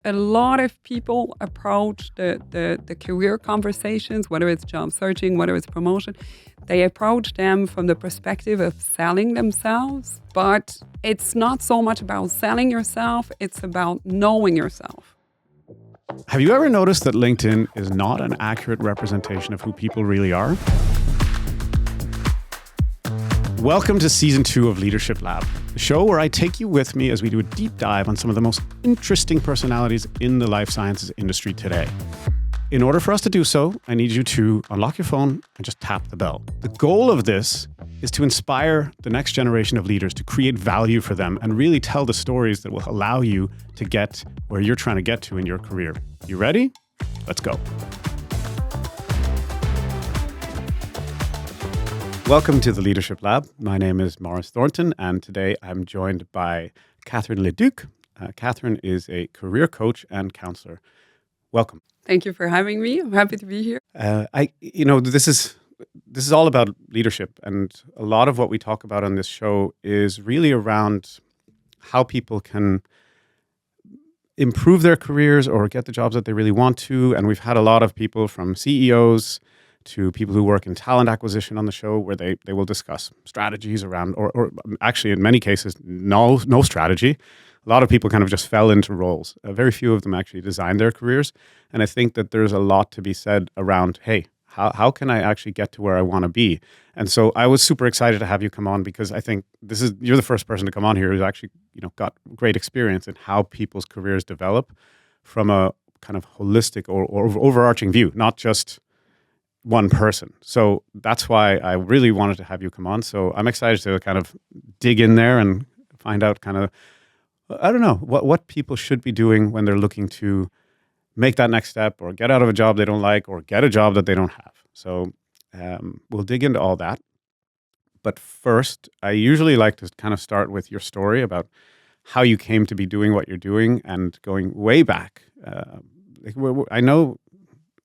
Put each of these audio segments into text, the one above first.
A lot of people approach the career conversations, whether it's job searching, whether it's promotion, they approach them from the perspective of selling themselves. But it's not so much about selling yourself, it's about knowing yourself. Have you ever noticed that LinkedIn is not an accurate representation of who people really are? Welcome to Season 2 of Leadership Lab, the show where I take you with me as we do a deep dive on some of the most interesting personalities in the life sciences industry today. In order for us to do so, I need you to unlock your phone and just tap the bell. The goal of this is to inspire the next generation of leaders, to create value for them and really tell the stories that will allow you to get where you're trying to get to in your career. You ready? Let's go. Welcome to the Leadership Lab. My name is Maurice Thornton, and today I'm joined by Catherine Leduc. Catherine is a career coach and counselor. Welcome. Thank you for having me. I'm happy to be here. This is all about leadership, and a lot of what we talk about on this show is really around how people can improve their careers or get the jobs that they really want to. And we've had a lot of people from CEOs to people who work in talent acquisition on the show, where they will discuss strategies around, or actually in many cases, no strategy. A lot of people kind of just fell into roles. Very few of them actually designed their careers. And I think that there's a lot to be said around, hey, how can I actually get to where I want to be? And so I was super excited to have you come on, because I think you're the first person to come on here who's actually, got great experience in how people's careers develop from a kind of holistic or overarching view, not just one person. So that's why I really wanted to have you come on. So I'm excited to kind of dig in there and find out kind of, I don't know, what people should be doing when they're looking to make that next step or get out of a job they don't like or get a job that they don't have. So we'll dig into all that. But first, I usually like to kind of start with your story about how you came to be doing what you're doing and going way back. I know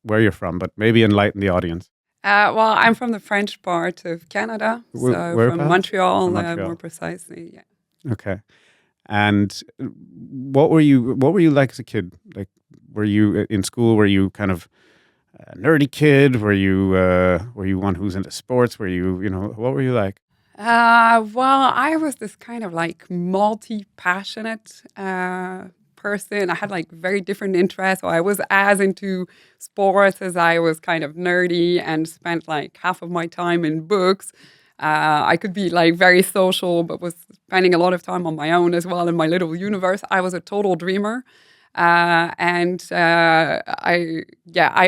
where you're from, but maybe enlighten the audience. Well, I'm from the French part of Canada, Where from Montreal, Montreal. more precisely. Yeah. Okay. And what were you like as a kid? Like, were you in school? Were you kind of a nerdy kid? Were you one who's into sports? Were you, what were you like? Well, I was this kind of like multi-passionate person. I had like very different interests. So I was as into sports as I was kind of nerdy, and spent like half of my time in books. I could be like very social, but was spending a lot of time on my own as well in my little universe. I was a total dreamer. I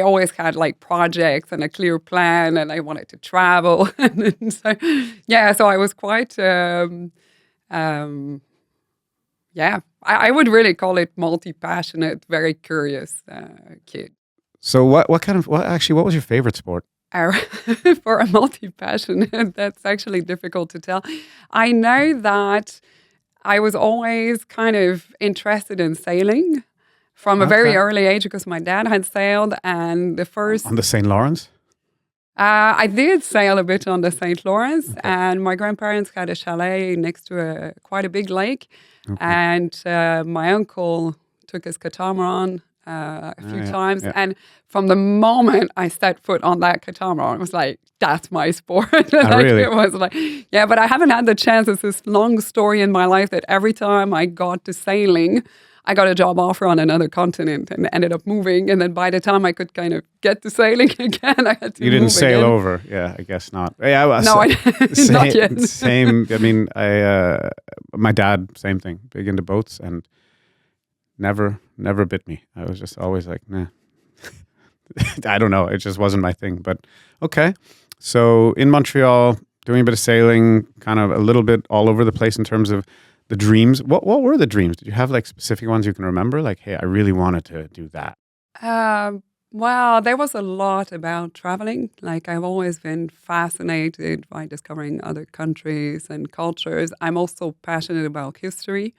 always had like projects and a clear plan, and I wanted to travel. So I was quite, I would really call it multi-passionate, very curious kid. So what was your favorite sport? For a multi-passionate, that's actually difficult to tell. I know that I was always kind of interested in sailing from a very early age, because my dad had sailed, and the first... On the St. Lawrence? I did sail a bit on the St. Lawrence, and my grandparents had a chalet next to quite a big lake, and my uncle took his catamaran a few times, and from the moment I set foot on that catamaran, I was like, that's my sport. Really? It was like, but I haven't had the chance. It's this long story in my life that every time I got to sailing, I got a job offer on another continent and ended up moving. And then by the time I could kind of get to sailing again, I had to move. You didn't sail again. Over? Yeah, I guess not. Yeah, not yet. Same. I mean, my dad, same thing. Big into boats, and never bit me. I was just always like, nah. I don't know. It just wasn't my thing. But okay. So in Montreal, doing a bit of sailing, kind of a little bit all over the place in terms of the dreams. What were the dreams? Did you have like specific ones you can remember? Like, hey, I really wanted to do that. Well, there was a lot about traveling. Like, I've always been fascinated by discovering other countries and cultures. I'm also passionate about history,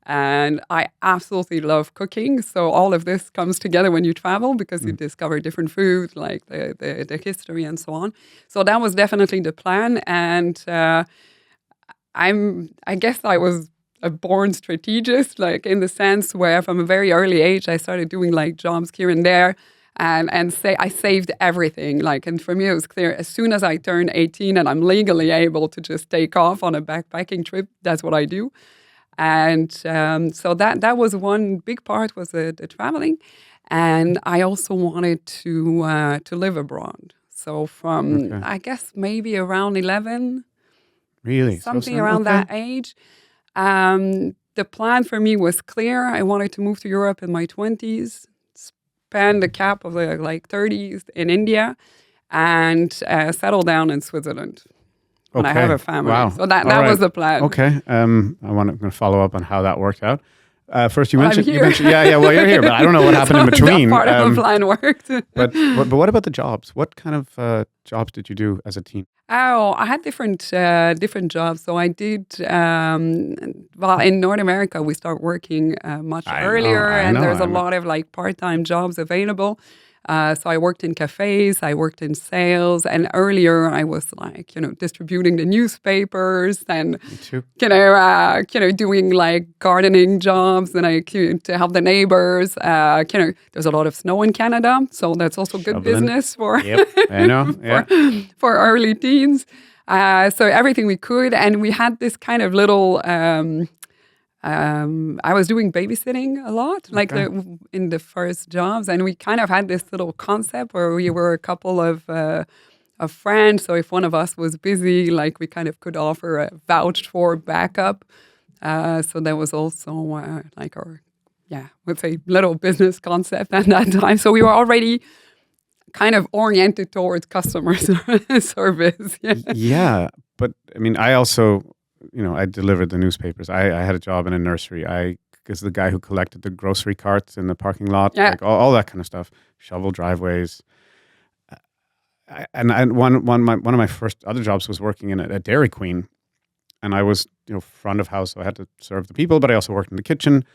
and I absolutely love cooking. So all of this comes together when you travel, because you discover different food, like the history and so on. So that was definitely the plan. And I guess I was a born strategist, like in the sense where from a very early age, I started doing like jobs here and there. And say I saved everything. Like, and for me, it was clear as soon as I turn 18 and I'm legally able to just take off on a backpacking trip, that's what I do. And so that was one big part was the traveling. And I also wanted to live abroad. So from, I guess, maybe around 11. Really? Something around that age. The plan for me was clear. I wanted to move to Europe in my 20s, spend the cap of the like 30s in India, and settle down in Switzerland. When I have a family. Wow. So that was the plan. Okay. I'm going to follow up on how that worked out. First, you mentioned, well, you're here, but I don't know what happened in between. That part of the plan worked. but what about the jobs? What kind of jobs did you do as a teen? Oh, I had different jobs. So I did, in North America, we start working much earlier, and there's a lot of like part-time jobs available. So I worked in cafes, I worked in sales, and earlier I was like, distributing the newspapers and, doing like gardening jobs and to help the neighbors. There's a lot of snow in Canada, so that's also good business for, I know. Yeah. for early teens. So everything we could, and we had this kind of little. I was doing babysitting a lot, like in the first jobs, and we kind of had this little concept where we were a couple of friends. So if one of us was busy, like we kind of could offer a vouched for backup. So that was also like our, let's say, little business concept at that time. So we were already kind of oriented towards customer service. Yeah, but I mean, I also. I delivered the newspapers. I had a job in a nursery. I was the guy who collected the grocery carts in the parking lot, like all that kind of stuff. Shovel driveways. And one of my first other jobs was working in a Dairy Queen, and I was front of house, so I had to serve the people, but I also worked in the kitchen.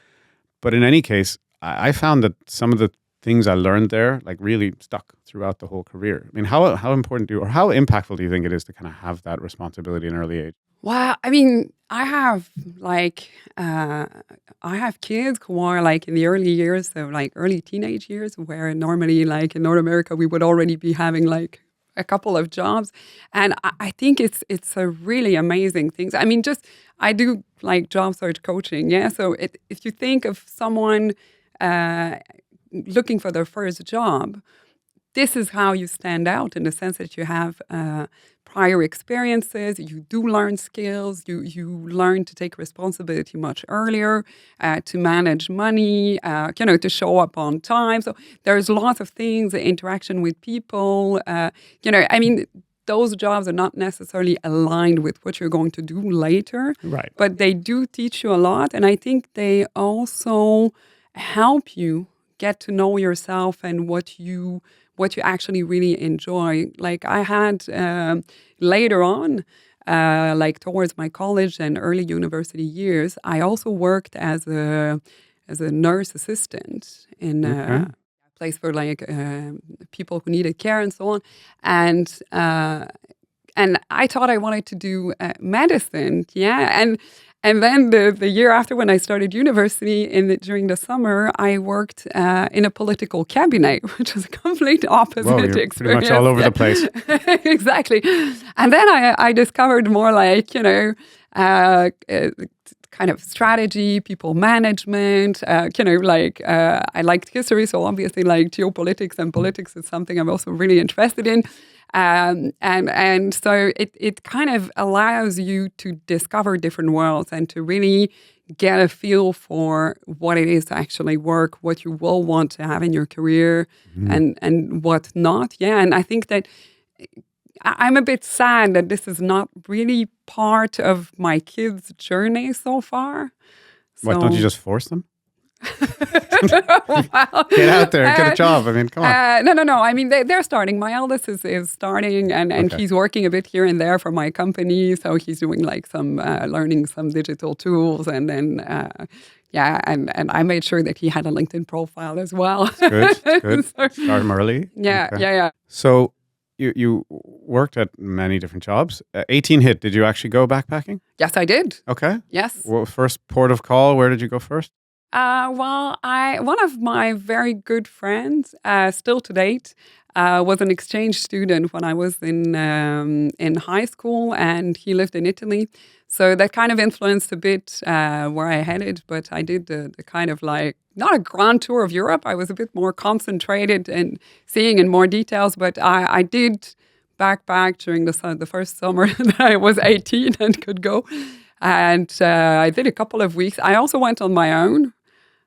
But in any case, I found that some of the things I learned there like really stuck throughout the whole career. I mean, how important how impactful do you think it is to kind of have that responsibility in early age? Well, I mean, I have kids who are like in the early years, so like early teenage years, where normally like in North America, we would already be having like a couple of jobs. And I think it's a really amazing thing. I mean, I do like job search coaching. Yeah. So if you think of someone looking for their first job, this is how you stand out in the sense that you have prior experiences, you do learn skills, you learn to take responsibility much earlier, to manage money, to show up on time. So there's lots of things, the interaction with people, I mean, those jobs are not necessarily aligned with what you're going to do later, right? But they do teach you a lot. And I think they also help you get to know yourself and what you actually really enjoy. Like I had later on, like towards my college and early university years, I also worked as a nurse assistant in a place for like people who needed care and so on. And I thought I wanted to do medicine, And then the year after, when I started university, during the summer, I worked in a political cabinet, which was a complete opposite experience. Pretty much all over the place. Exactly. And then I discovered more like, kind of strategy, people management, I liked history. So obviously like geopolitics and politics is something I'm also really interested in. And so it kind of allows you to discover different worlds and to really get a feel for what it is to actually work, what you will want to have in your career, and what not. Yeah, and I think that I'm a bit sad that this is not really part of my kids' journey so far. Why don't you just force them? Well, get out there, get a job. I mean, come on. No. I mean, they're starting. My eldest is starting, and he's working a bit here and there for my company. So he's doing like some learning some digital tools, and then and I made sure that he had a LinkedIn profile as well. That's good. So, start him early. Yeah. So you worked at many different jobs. 18 hit. Did you actually go backpacking? Yes, I did. Okay. Yes. Well, first port of call. Where did you go first? One of my very good friends, still to date, was an exchange student when I was in high school, and he lived in Italy. So that kind of influenced a bit where I headed. But I did the kind of like not a grand tour of Europe. I was a bit more concentrated and seeing in more details. But I did backpack during the first summer that I was 18 and could go. And I did a couple of weeks. I also went on my own.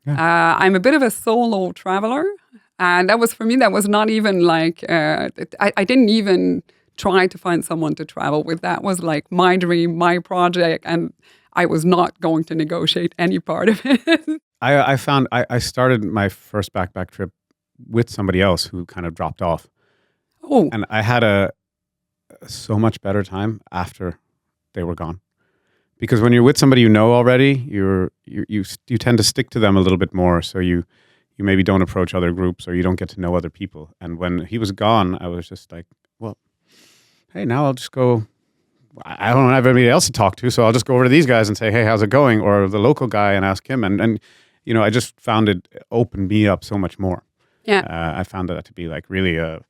Yeah. I'm a bit of a solo traveler. And that was, for me, that was not even like, I didn't even try to find someone to travel with. That was like my dream, my project. And I was not going to negotiate any part of it. I found I started my first backpack trip with somebody else who kind of dropped off. Oh. And I had a so much better time after they were gone. Because when you're with somebody you know already, you tend to stick to them a little bit more. So you maybe don't approach other groups or you don't get to know other people. And when he was gone, I was just like, well, hey, now I'll just go. I don't have anybody else to talk to, so I'll just go over to these guys and say, hey, how's it going? Or the local guy and ask him. And I just found it opened me up so much more. Yeah. I found that to be like really a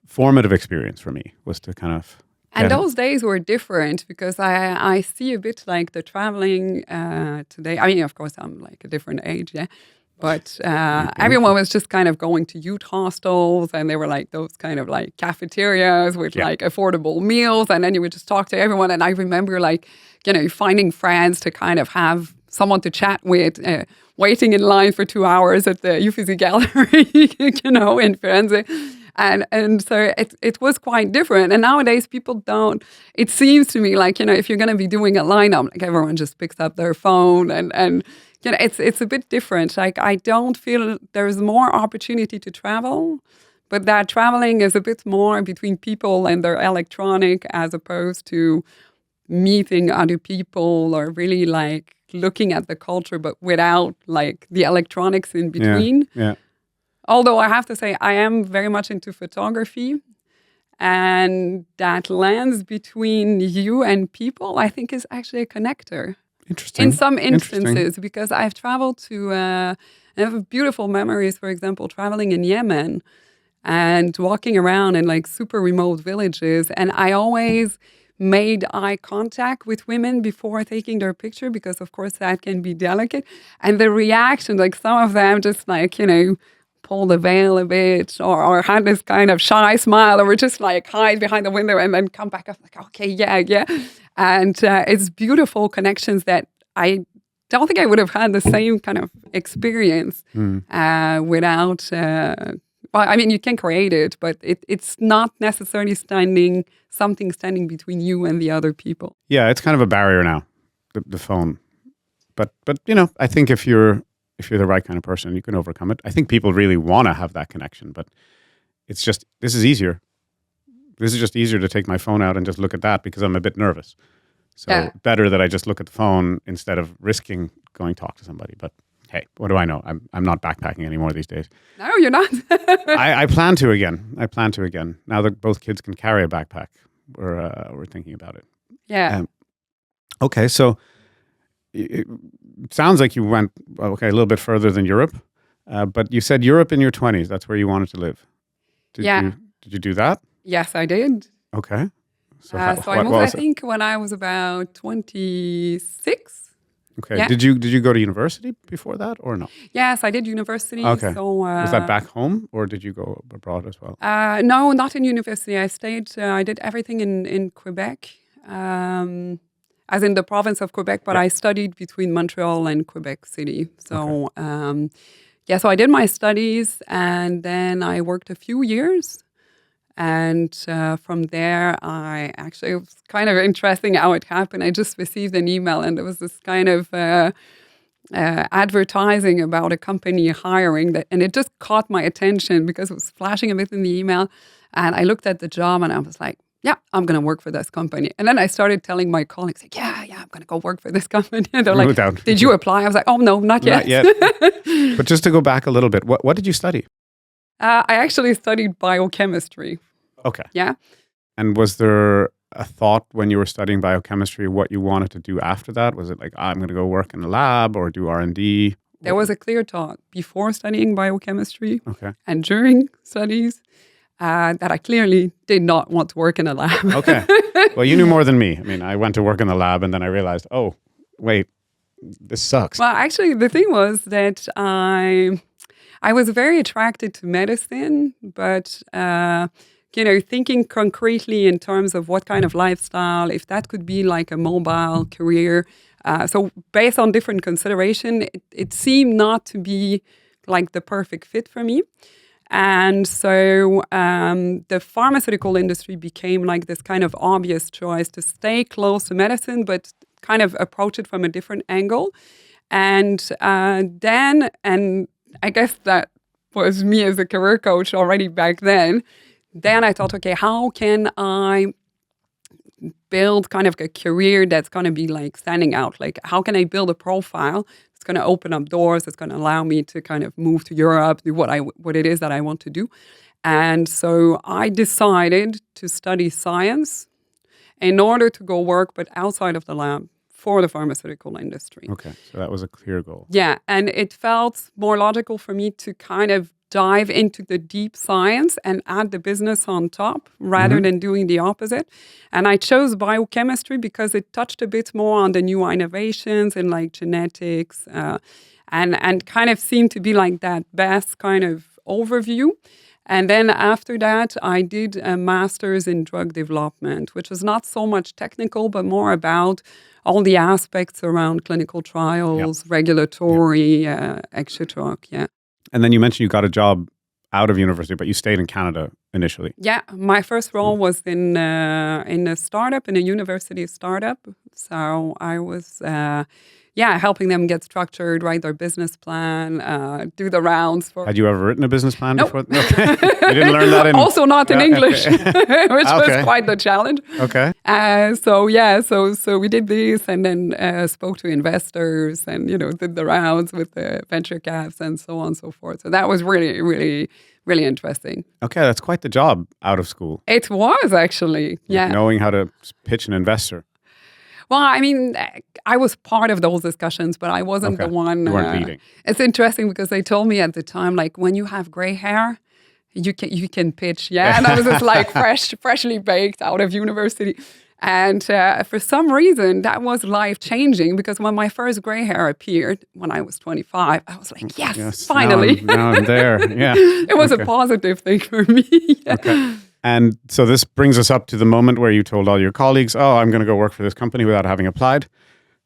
formative experience for me, was to kind of. And those days were different because I see a bit like the traveling today. I mean, of course, I'm like a different age, yeah. But everyone was just kind of going to youth hostels, and they were like those kind of like cafeterias with like affordable meals. And then you would just talk to everyone. And I remember like, finding friends to kind of have someone to chat with, waiting in line for 2 hours at the Uffizi Gallery, in Firenze. And so it was quite different. And nowadays people don't, it seems to me like, if you're going to be doing a lineup, like everyone just picks up their phone and it's a bit different. Like I don't feel there's more opportunity to travel, but that traveling is a bit more between people and their electronic as opposed to meeting other people or really like looking at the culture, but without like the electronics in between. Yeah. Although I have to say, I am very much into photography, and that lens between you and people, I think, is actually a connector. Interesting. In some instances, because I've traveled to, I have beautiful memories, for example, traveling in Yemen and walking around in like super remote villages. And I always made eye contact with women before taking their picture, because of course that can be delicate. And the reaction, like some of them just like, pull the veil a bit or had this kind of shy smile, or just like hide behind the window and then come back up like, okay, yeah. And it's beautiful connections that I don't think I would have had the same kind of experience without, you can create it, but it's not necessarily something standing between you and the other people. Yeah, it's kind of a barrier now, the phone. But I think if you're the right kind of person, you can overcome it. I think people really want to have that connection, but it's just, this is easier. This is just easier to take my phone out and just look at that because I'm a bit nervous. So better that I just look at the phone instead of risking going talk to somebody. But hey, what do I know? I'm not backpacking anymore these days. No, you're not. I plan to again. Now that both kids can carry a backpack, we're thinking about it. Yeah. Okay, so it sounds like you went a little bit further than Europe, but you said Europe in your 20s. That's where you wanted to live. Did you do that? Yes, I did. Okay. So I moved, I think, when I was about 26. Okay. Yeah. Did you go to university before that or no? Yes, I did university. Okay. So, was that back home or did you go abroad as well? No, not in university. I stayed. I did everything in Quebec. As in the province of Quebec, but I studied between Montreal and Quebec City. So, so I did my studies, and then I worked a few years. And from there, it was kind of interesting how it happened. I just received an email, and there was this kind of advertising about a company hiring, and it just caught my attention because it was flashing a bit in the email. And I looked at the job, and I was like, yeah, I'm going to work for this company. And then I started telling my colleagues, like, yeah, I'm going to go work for this company. And they're like, did you apply? I was like, oh, no, not yet. Not yet. But just to go back a little bit, what did you study? I actually studied biochemistry. Okay. Yeah. And was there a thought when you were studying biochemistry what you wanted to do after that? Was it like, I'm going to go work in a lab or do R&D? There was a clear thought before studying biochemistry Okay. and during studies that I clearly did not want to work in a lab. Okay. Well, you knew more than me. I mean, I went to work in the lab and then I realized, oh, wait, this sucks. Well, actually, the thing was that I was very attracted to medicine, but thinking concretely in terms of what kind of lifestyle, if that could be like a mobile career. So based on different consideration, it seemed not to be like the perfect fit for me. And so the pharmaceutical industry became like this kind of obvious choice to stay close to medicine, but kind of approach it from a different angle. And then I guess that was me as a career coach already back then. Then I thought, okay, how can I build kind of a career that's going to be like standing out? Like, how can I build a profile that's going to open up doors, that's going to allow me to kind of move to Europe, do what it is that I want to do? And so I decided to study science in order to go work, but outside of the lab for the pharmaceutical industry. Okay, so that was a clear goal. Yeah, and it felt more logical for me to kind of dive into the deep science and add the business on top rather than doing the opposite. And I chose biochemistry because it touched a bit more on the new innovations in like genetics and kind of seemed to be like that best kind of overview. And then after that, I did a master's in drug development, which was not so much technical, but more about all the aspects around clinical trials, regulatory, etc. Yeah. And then you mentioned you got a job out of university, but you stayed in Canada initially. Yeah, my first role was in a startup, in a university startup. So I was helping them get structured, write their business plan, do the rounds. Had you ever written a business plan Nope. before? Okay. You didn't learn that in... Also not in English, okay. which was quite the challenge. Okay. So we did this and then spoke to investors and, did the rounds with the venture caps and so on and so forth. So that was really, really, really interesting. Okay, that's quite the job out of school. It was actually, yeah. Knowing how to pitch an investor. Well, I mean, I was part of those discussions, but I wasn't the one. You weren't leading. It's interesting because they told me at the time, like, when you have gray hair, you can pitch, yeah. And I was just like freshly baked out of university. And for some reason, that was life-changing because when my first gray hair appeared, when I was 25, I was like, yes, finally. Now I'm there, yeah. It was a positive thing for me. Yeah. Okay. And so this brings us up to the moment where you told all your colleagues, oh, I'm going to go work for this company without having applied.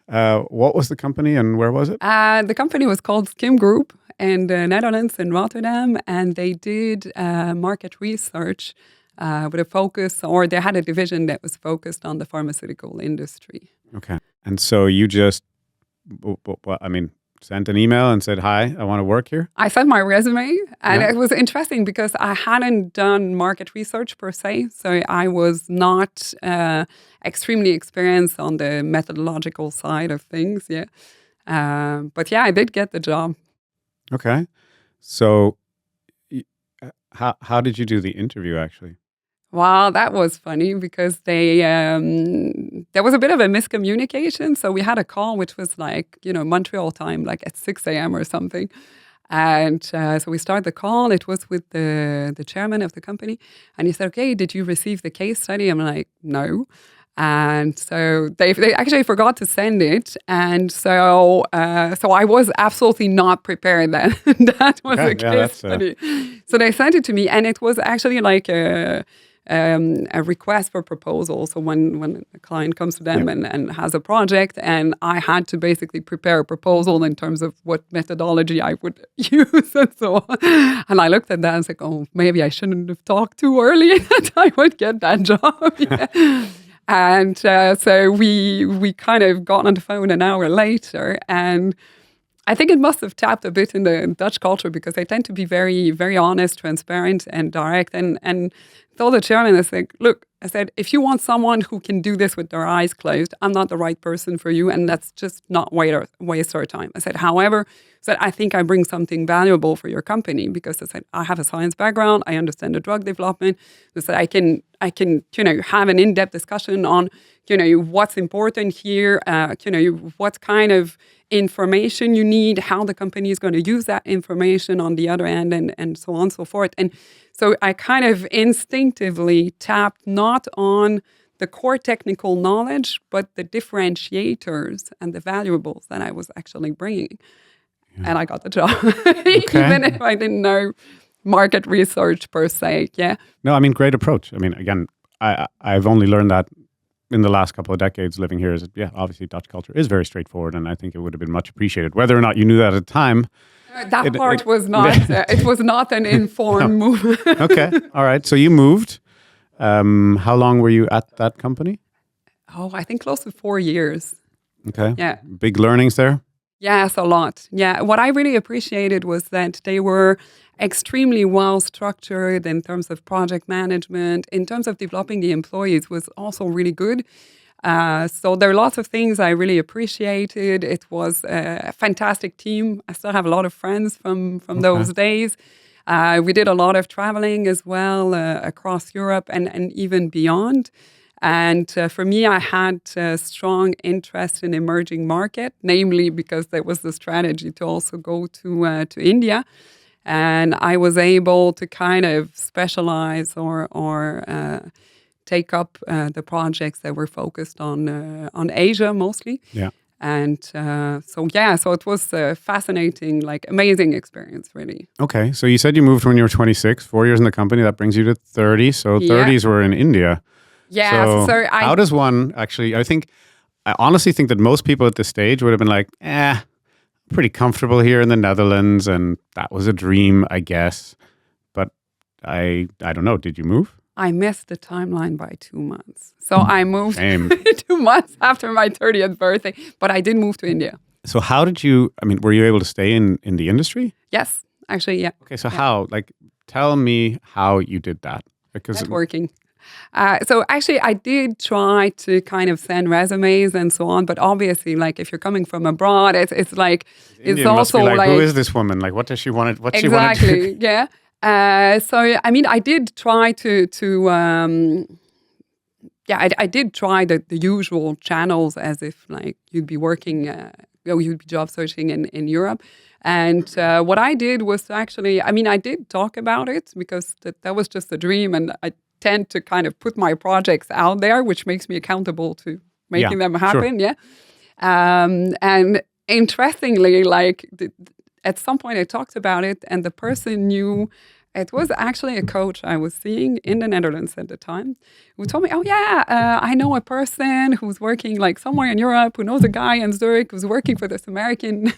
What was the company and where was it? The company was called Skim Group in the Netherlands, in Rotterdam, and they did market research with a focus, or they had a division that was focused on the pharmaceutical industry. Okay. And so you just, sent an email and said, hi, I want to work here? I sent my resume, and it was interesting because I hadn't done market research per se, so I was not extremely experienced on the methodological side of things, but I did get the job. Okay. So how did you do the interview, actually? Well, that was funny because there was a bit of a miscommunication. So we had a call, which was like, Montreal time, like at 6 a.m. or something. And so we started the call. It was with the chairman of the company. And he said, okay, did you receive the case study? I'm like, no. And so they actually forgot to send it. And so I was absolutely not prepared then. That was a case study. So they sent it to me. And it was actually like a request for proposal. So when a client comes to them and has a project, and I had to basically prepare a proposal in terms of what methodology I would use and so on. And I looked at that and was like, oh, maybe I shouldn't have talked too early that I would get that job. Yeah. And so we kind of got on the phone an hour later, and I think it must have tapped a bit in the Dutch culture because they tend to be very, very honest, transparent, and direct. And told the chairman, I said, look, I said, if you want someone who can do this with their eyes closed, I'm not the right person for you, and that's just not waste our time. I said, however, I think I bring something valuable for your company because I said I have a science background, I understand the drug development. I said I can have an in-depth discussion on what's important here, what kind of information you need, how the company is going to use that information on the other end, and so on and so forth. And so I kind of instinctively tapped not on the core technical knowledge, but the differentiators and the valuables that I was actually bringing. Yeah. And I got the job, even if I didn't know market research per se. Yeah. No, I mean, great approach. I mean, again, I've only learned that in the last couple of decades living here is that, yeah, obviously Dutch culture is very straightforward, and I think it would have been much appreciated. Whether or not you knew that at the time. That part was not, it was not an informed move. Okay, all right. So you moved. How long were you at that company? Oh, I think close to 4 years. Okay. Yeah. Big learnings there? Yes, a lot. Yeah. What I really appreciated was that they were extremely well structured in terms of project management, in terms of developing the employees was also really good. So there are lots of things I really appreciated. It was a fantastic team. I still have a lot of friends from those days. We did a lot of traveling as well across Europe and even beyond. And for me, I had a strong interest in emerging market, namely because there was the strategy to also go to India. And I was able to kind of specialize or take up the projects that were focused on Asia mostly. Yeah. And so it was a fascinating, amazing experience, really. Okay. So you said you moved when you were 26, 4 years in the company. That brings you to 30. So 30s were in India. Yeah. So how does one actually, I honestly think that most people at this stage would have been like, pretty comfortable here in the Netherlands, and that was a dream, I guess. But I don't know. Did you move? I missed the timeline by 2 months. So I moved 2 months after my 30th birthday, but I did move to India. So how did you, were you able to stay in the industry? Yes, actually, yeah. Okay, so how? Tell me how you did that. Because networking. So actually, I did try to kind of send resumes and so on, but obviously, if you're coming from abroad, it's Indian also must be who is this woman? What does she want? What she want to do? Exactly, yeah. So I did try I did try the usual channels as if you'd be working, you'd be job searching in Europe. And what I did was actually, I did talk about it because that was just a dream, and I tend to kind of put my projects out there, which makes me accountable to making them happen. Sure. Yeah. And interestingly, at some point I talked about it, and the person knew. It was actually a coach I was seeing in the Netherlands at the time who told me, I know a person who's working somewhere in Europe, who knows a guy in Zurich who's working for this American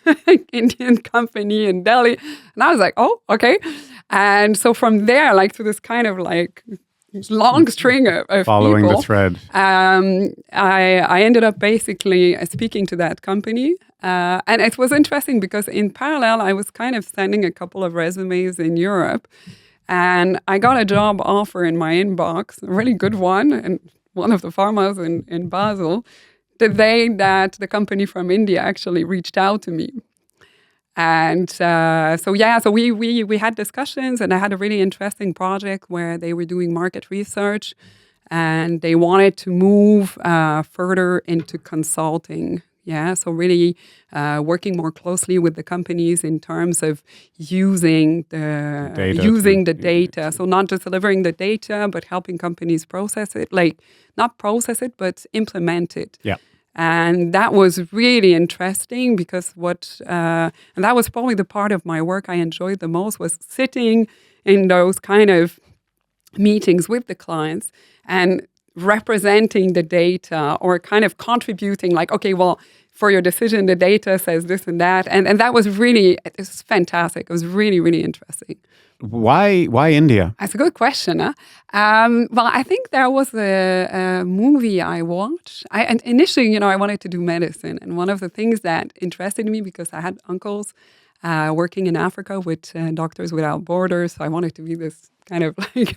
Indian company in Delhi. And I was like, oh, okay. And so from there, to this kind of long string of following people, the thread. I ended up basically speaking to that company. And it was interesting because in parallel, I was kind of sending a couple of resumes in Europe, and I got a job offer in my inbox, a really good one, and one of the pharmas in Basel, the day that the company from India actually reached out to me. And so we had discussions, and I had a really interesting project where they were doing market research, and they wanted to move further into consulting. Yeah, so really working more closely with the companies in terms of using the data. So not just delivering the data, but helping companies process it, not process it, but implement it. Yeah. And that was really interesting because and that was probably the part of my work I enjoyed the most, was sitting in those kind of meetings with the clients and representing the data or kind of contributing for your decision, the data says this and that. And that was it was fantastic. It was really, really interesting. Why India? That's a good question. Huh? Well, I think there was a movie I watched. And initially, I wanted to do medicine. And one of the things that interested me, because I had uncles working in Africa with Doctors Without Borders. So I wanted to be this kind of like,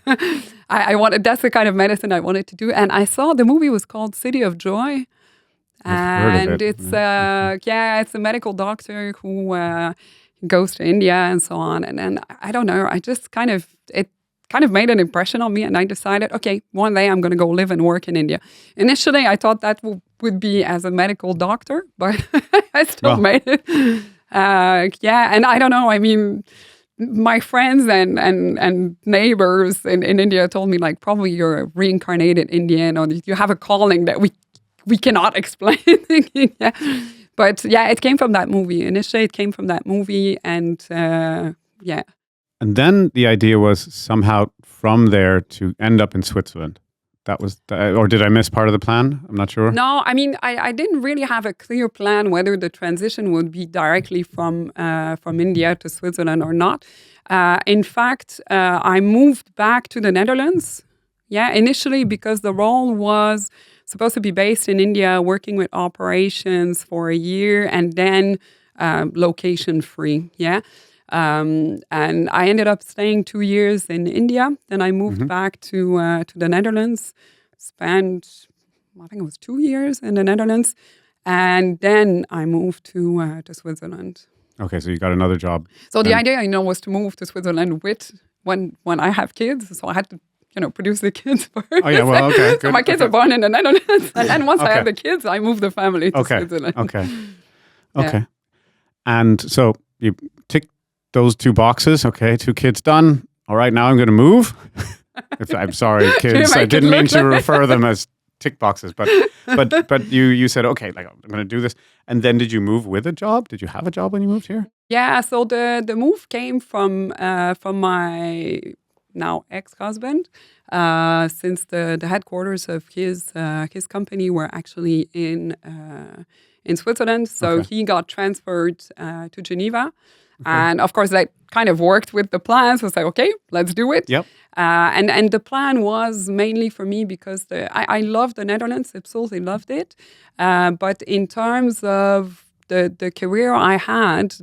that's the kind of medicine I wanted to do. And I saw the movie was called City of Joy. I've heard of it. It's a medical doctor who goes to India and so on. And then I don't know, it kind of made an impression on me, and I decided, okay, one day I'm going to go live and work in India. Initially, I thought that would be as a medical doctor, but I still made it. And I don't know. I mean, my friends and neighbors in India told me, like, probably you're a reincarnated Indian, or you have a calling that we cannot explain. Yeah. But yeah, it came from that movie. Initially, it came from that movie, and yeah. And then the idea was somehow from there to end up in Switzerland. That was, or did I miss part of the plan? I'm not sure. No, I mean, I didn't really have a clear plan whether the transition would be directly from India to Switzerland or not. In fact, I moved back to the Netherlands. Yeah, initially because the role was supposed to be based in India, working with operations for a year, and then location free. Yeah. And I ended up staying 2 years in India. Then I moved back to the Netherlands, spent, I think it was 2 years in the Netherlands. And then I moved to Switzerland. Okay, so you got another job. So the idea, was to move to Switzerland when I have kids. So I had to, produce the kids first. Oh, yeah, well, okay. So my kids are born in the Netherlands. And then once I have the kids, I move the family to Switzerland. Okay. Yeah. And so you tick those 2 boxes. Okay, 2 kids done. All right, now I'm going to move. I'm sorry, kids. I didn't mean to refer them as tick boxes, but you said, okay, like, I'm going to do this. And then did you move with a job? Did you have a job when you moved here? Yeah, so the move came from my now ex-husband, since the headquarters of his company were actually in Switzerland. So he got transferred to Geneva. Okay. And of course, that kind of worked with the plans. So I was like, okay, let's do it. Yep. And the plan was mainly for me because I love the Netherlands, absolutely loved it. But in terms of the career I had,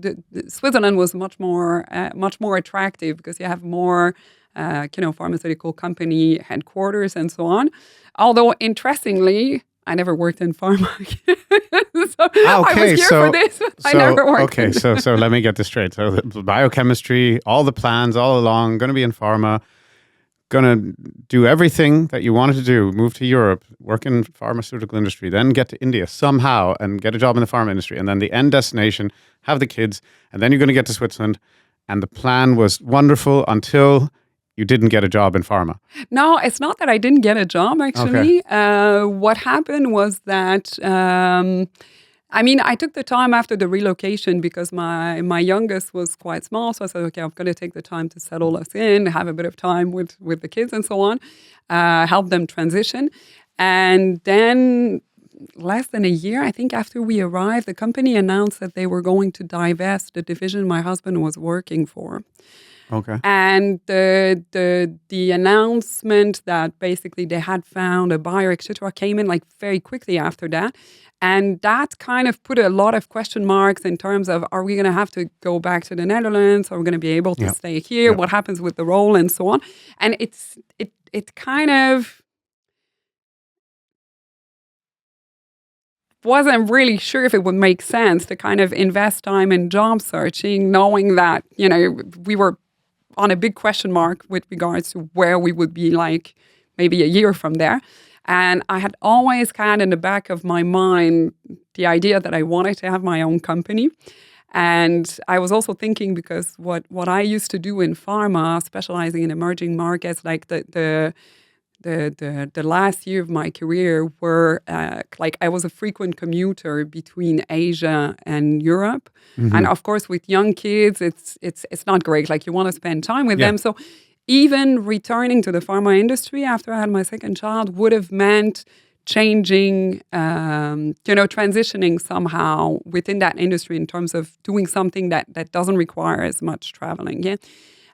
Switzerland was much more attractive because you have more, pharmaceutical company headquarters and so on. Although interestingly, I never worked in pharma. I was here for this. I never worked. Okay, so let me get this straight. So the biochemistry, all the plans all along, going to be in pharma, going to do everything that you wanted to do, move to Europe, work in pharmaceutical industry, then get to India somehow and get a job in the pharma industry. And then the end destination, have the kids, and then you're going to get to Switzerland. And the plan was wonderful until you didn't get a job in pharma. No, it's not that I didn't get a job, actually. Okay. What happened was that, I took the time after the relocation because my youngest was quite small. So I said, okay, I'm going to take the time to settle us in, have a bit of time with the kids and so on, help them transition. And then less than a year, I think after we arrived, the company announced that they were going to divest the division my husband was working for. Okay. And the announcement that basically they had found a buyer, etc., came in like very quickly after that. And that kind of put a lot of question marks in terms of, are we going to have to go back to the Netherlands? Are we going to be able to stay here? What happens with the role and so on? And it kind of wasn't really sure if it would make sense to kind of invest time in job searching, knowing that, we were on a big question mark with regards to where we would be like maybe a year from there. And I had always had in the back of my mind the idea that I wanted to have my own company. And I was also thinking, because what I used to do in pharma, specializing in emerging markets, like the last year of my career were I was a frequent commuter between Asia and Europe. Mm-hmm. And of course, with young kids, it's not great. Like, you want to spend time with them. So even returning to the pharma industry after I had my second child would have meant changing, transitioning somehow within that industry in terms of doing something that doesn't require as much traveling. Yeah.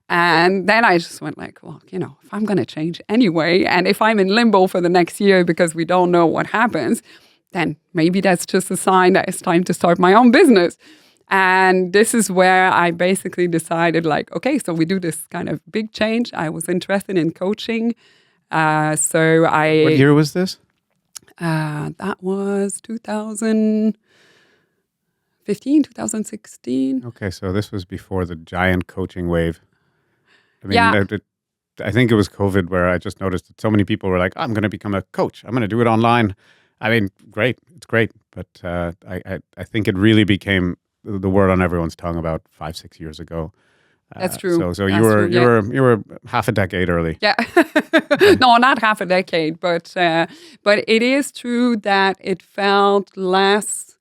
And then I just went like, well, if I'm going to change anyway, and if I'm in limbo for the next year because we don't know what happens, then maybe that's just a sign that it's time to start my own business. And this is where I basically decided like, okay, so we do this kind of big change. I was interested in coaching. What year was this? That was 2015, 2016. Okay, so this was before the giant coaching wave. I mean, Yeah. I think it was COVID where I just noticed that so many people were like, I'm going to become a coach. I'm going to do it online. I mean, great. It's great. But I think it really became the word on everyone's tongue about 5-6 years ago. That's true. So you were half a decade early. Yeah. No, not half a decade, but it is true that it felt less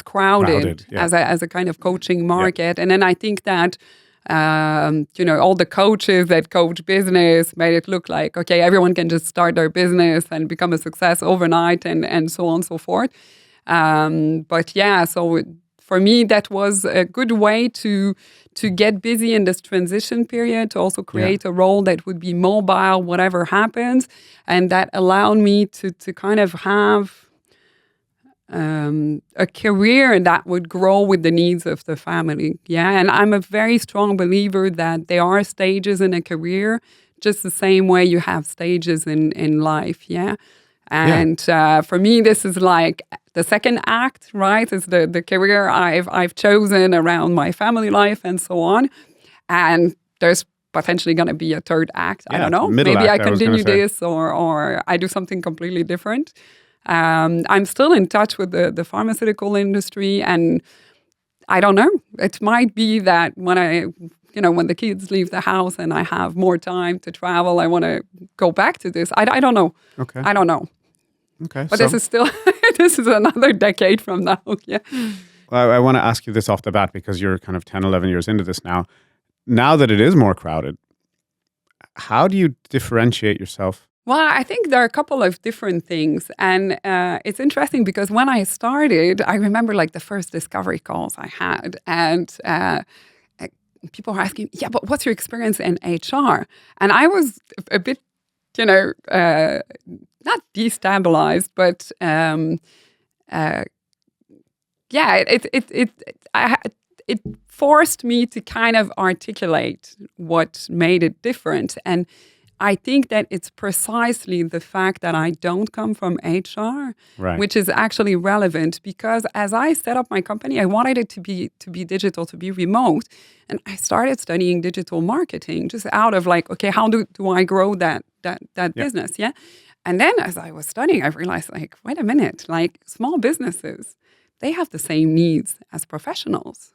crowded yeah. as a kind of coaching market. And then I think that all the coaches that coach business made it look like, okay, everyone can just start their business and become a success overnight and so on and so forth. For me, that was a good way to get busy in this transition period, to also create a role that would be mobile, whatever happens. And that allowed me to kind of have a career that would grow with the needs of the family. Yeah. And I'm a very strong believer that there are stages in a career, just the same way you have stages in life. Yeah. And for me, this is like the second act, right? Is the career I've chosen around my family life and so on. And there's potentially going to be a third act. I don't know. Maybe I continue this or I do something completely different. I'm still in touch with the pharmaceutical industry, and I don't know. It might be that when the kids leave the house and I have more time to travel, I want to go back to this. I don't know. Okay. I don't know. Okay. But this is still, this is another decade from now. Yeah. Well, I want to ask you this off the bat because you're kind of 10, 11 years into this now. Now that it is more crowded, how do you differentiate yourself? Well, I think there are a couple of different things. And it's interesting because when I started, I remember like the first discovery calls I had. And people were asking, yeah, but what's your experience in HR? And I was a bit, not destabilized, but it forced me to kind of articulate what made it different. And I think that it's precisely the fact that I don't come from HR, which is actually relevant, because as I set up my company, I wanted it to be digital, to be remote. And I started studying digital marketing just out of like, okay, how do I grow that business? Yeah. And then as I was studying, I realized like, wait a minute, like small businesses, they have the same needs as professionals.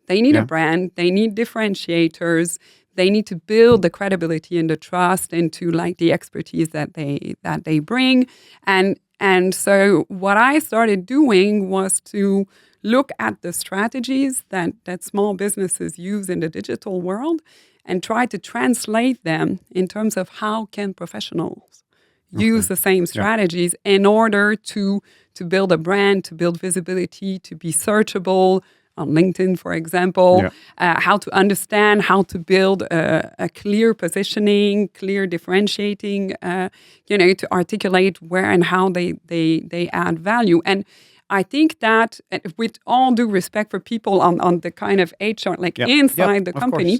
They need a brand, they need differentiators. They need to build the credibility and the trust into like the expertise that they bring. And so what I started doing was to look at the strategies that small businesses use in the digital world and try to translate them in terms of how can professionals use the same strategies in order to build a brand, to build visibility, to be searchable, on LinkedIn, for example, how to understand, how to build a clear positioning, clear differentiating, to articulate where and how they add value. And I think that with all due respect for people on the kind of HR, like inside the company,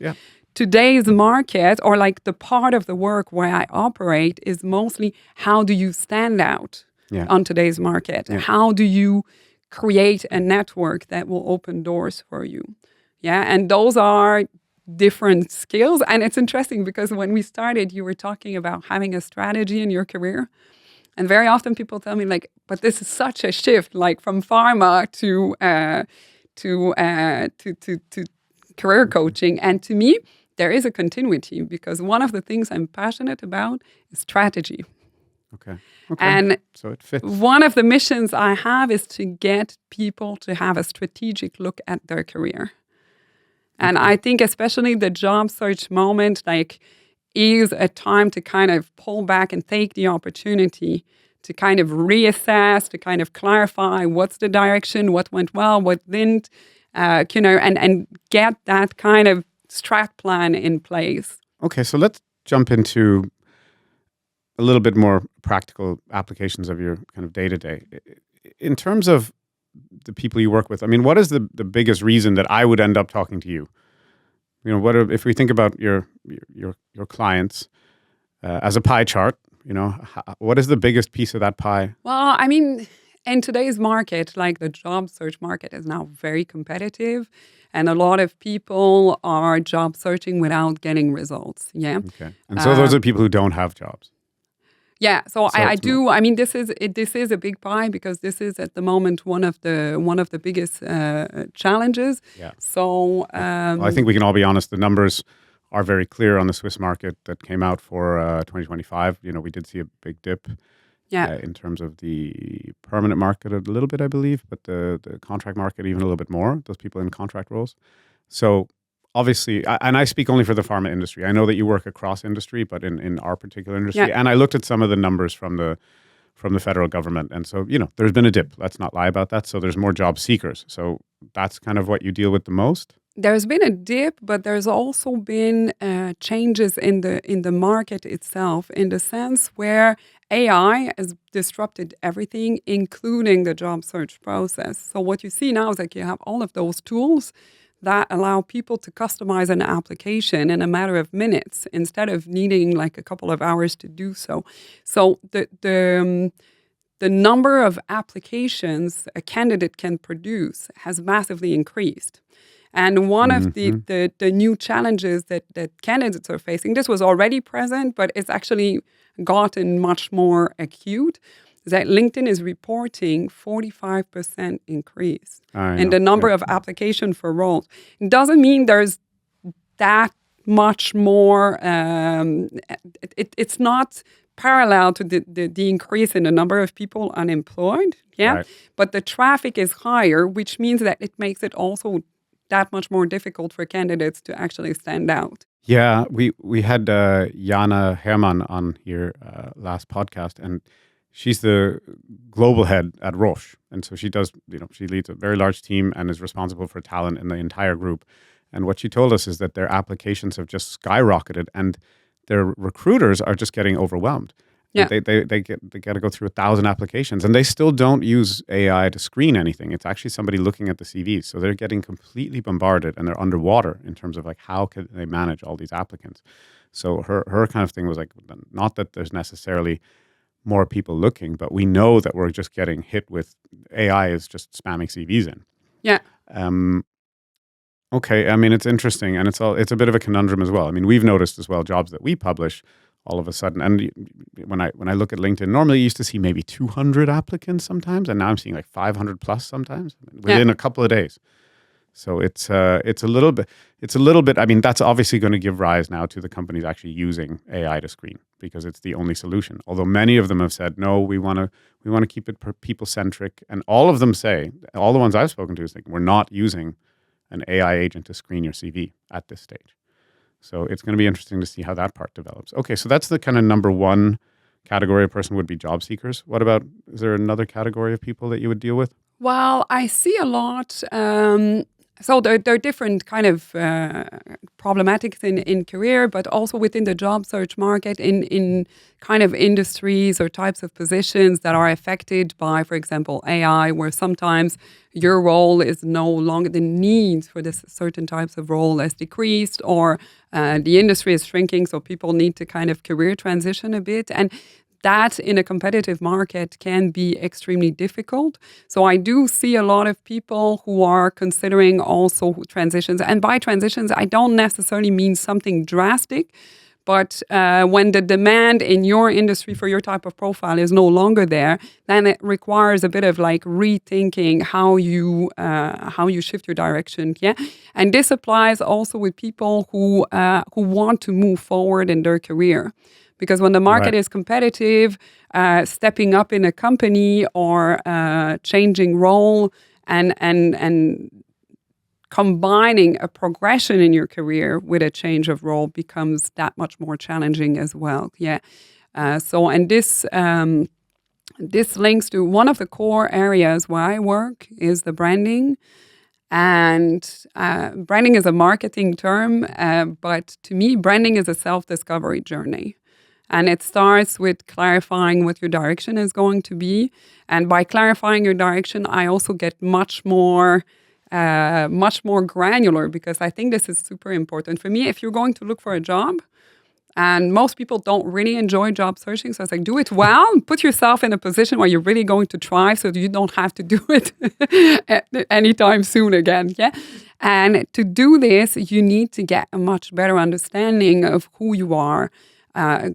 today's market or like the part of the work where I operate is mostly how do you stand out on today's market? How do you create a network that will open doors for you? Yeah, and those are different skills. And it's interesting because when we started, you were talking about having a strategy in your career. And very often people tell me like, but this is such a shift, like from pharma to career coaching. And to me, there is a continuity because one of the things I'm passionate about is strategy. Okay. And so it fits. One of the missions I have is to get people to have a strategic look at their career. And I think especially the job search moment, like is a time to kind of pull back and take the opportunity to kind of reassess, to kind of clarify what's the direction, what went well, what didn't, and get that kind of strat plan in place. Okay, so let's jump into a little bit more practical applications of your kind of day-to-day. In terms of the people you work with, I mean, what is the biggest reason that I would end up talking to you? You know, if we think about your clients as a pie chart, you know, what is the biggest piece of that pie? Well, I mean, in today's market, like the job search market is now very competitive, and a lot of people are job searching without getting results. Yeah. Okay. And so those are people who don't have jobs. Yeah, so I do. I mean, this is a big pie because this is at the moment one of the biggest challenges. Yeah. So well, I think we can all be honest. The numbers are very clear on the Swiss market that came out for 2025. You know, we did see a big dip. In terms of the permanent market, a little bit, I believe, but the contract market even a little bit more. Those people in contract roles. So obviously, and I speak only for the pharma industry. I know that you work across industry, but in our particular industry, and I looked at some of the numbers from the federal government, and so there's been a dip. Let's not lie about that. So there's more job seekers. So that's kind of what you deal with the most. There's been a dip, but there's also been changes in the market itself, in the sense where AI has disrupted everything, including the job search process. So what you see now is that you have all of those tools that allow people to customize an application in a matter of minutes instead of needing like a couple of hours to do so. So the number of applications a candidate can produce has massively increased. And one of the new challenges that candidates are facing, this was already present, but it's actually gotten much more acute, is that LinkedIn is reporting 45% increase in the number of applications for roles. It doesn't mean there's that much more, it's not parallel to the increase in the number of people unemployed, Right. But the traffic is higher, which means that it makes it also that much more difficult for candidates to actually stand out. Yeah, we had Jana Hermann on here last podcast, and she's the global head at Roche. And so she does, she leads a very large team and is responsible for talent in the entire group. And what she told us is that their applications have just skyrocketed and their recruiters are just getting overwhelmed. Yeah. They got to go through 1,000 applications and they still don't use AI to screen anything. It's actually somebody looking at the CVs. So they're getting completely bombarded and they're underwater in terms of like how can they manage all these applicants. So her kind of thing was like, not that there's necessarily more people looking, but we know that we're just getting hit with AI is just spamming CVs in. Yeah. Okay. I mean, it's interesting and it's a bit of a conundrum as well. I mean, we've noticed as well jobs that we publish all of a sudden. And when I look at LinkedIn, normally you used to see maybe 200 applicants sometimes, and now I'm seeing like 500 plus sometimes within a couple of days. So it's a little bit. I mean, that's obviously going to give rise now to the companies actually using AI to screen because it's the only solution. Although many of them have said no, we want to keep it people centric, and all of them say, all the ones I've spoken to is like we're not using an AI agent to screen your CV at this stage. So it's going to be interesting to see how that part develops. Okay, so that's the kind of number one category of person would be job seekers. What about, is there another category of people that you would deal with? Well, I see a lot. So there are different kind of problematics in career, but also within the job search market in kind of industries or types of positions that are affected by, for example, AI, where sometimes your role is no longer, the need for this certain types of role has decreased, or the industry is shrinking, so people need to kind of career transition a bit. And that in a competitive market can be extremely difficult. So I do see a lot of people who are considering also transitions. And by transitions, I don't necessarily mean something drastic, but when the demand in your industry for your type of profile is no longer there, then it requires a bit of like rethinking how you shift your direction. Yeah, and this applies also with people who want to move forward in their career. Because when the market is competitive, stepping up in a company or changing role and combining a progression in your career with a change of role becomes that much more challenging as well. Yeah. This links to one of the core areas where I work is the branding. And branding is a marketing term, but to me, branding is a self-discovery journey. And it starts with clarifying what your direction is going to be. And by clarifying your direction, I also get much more granular, because I think this is super important. For me, if you're going to look for a job, and most people don't really enjoy job searching. So I was like, do it well, put yourself in a position where you're really going to thrive so that you don't have to do it anytime soon again. Yeah. And to do this, you need to get a much better understanding of who you are,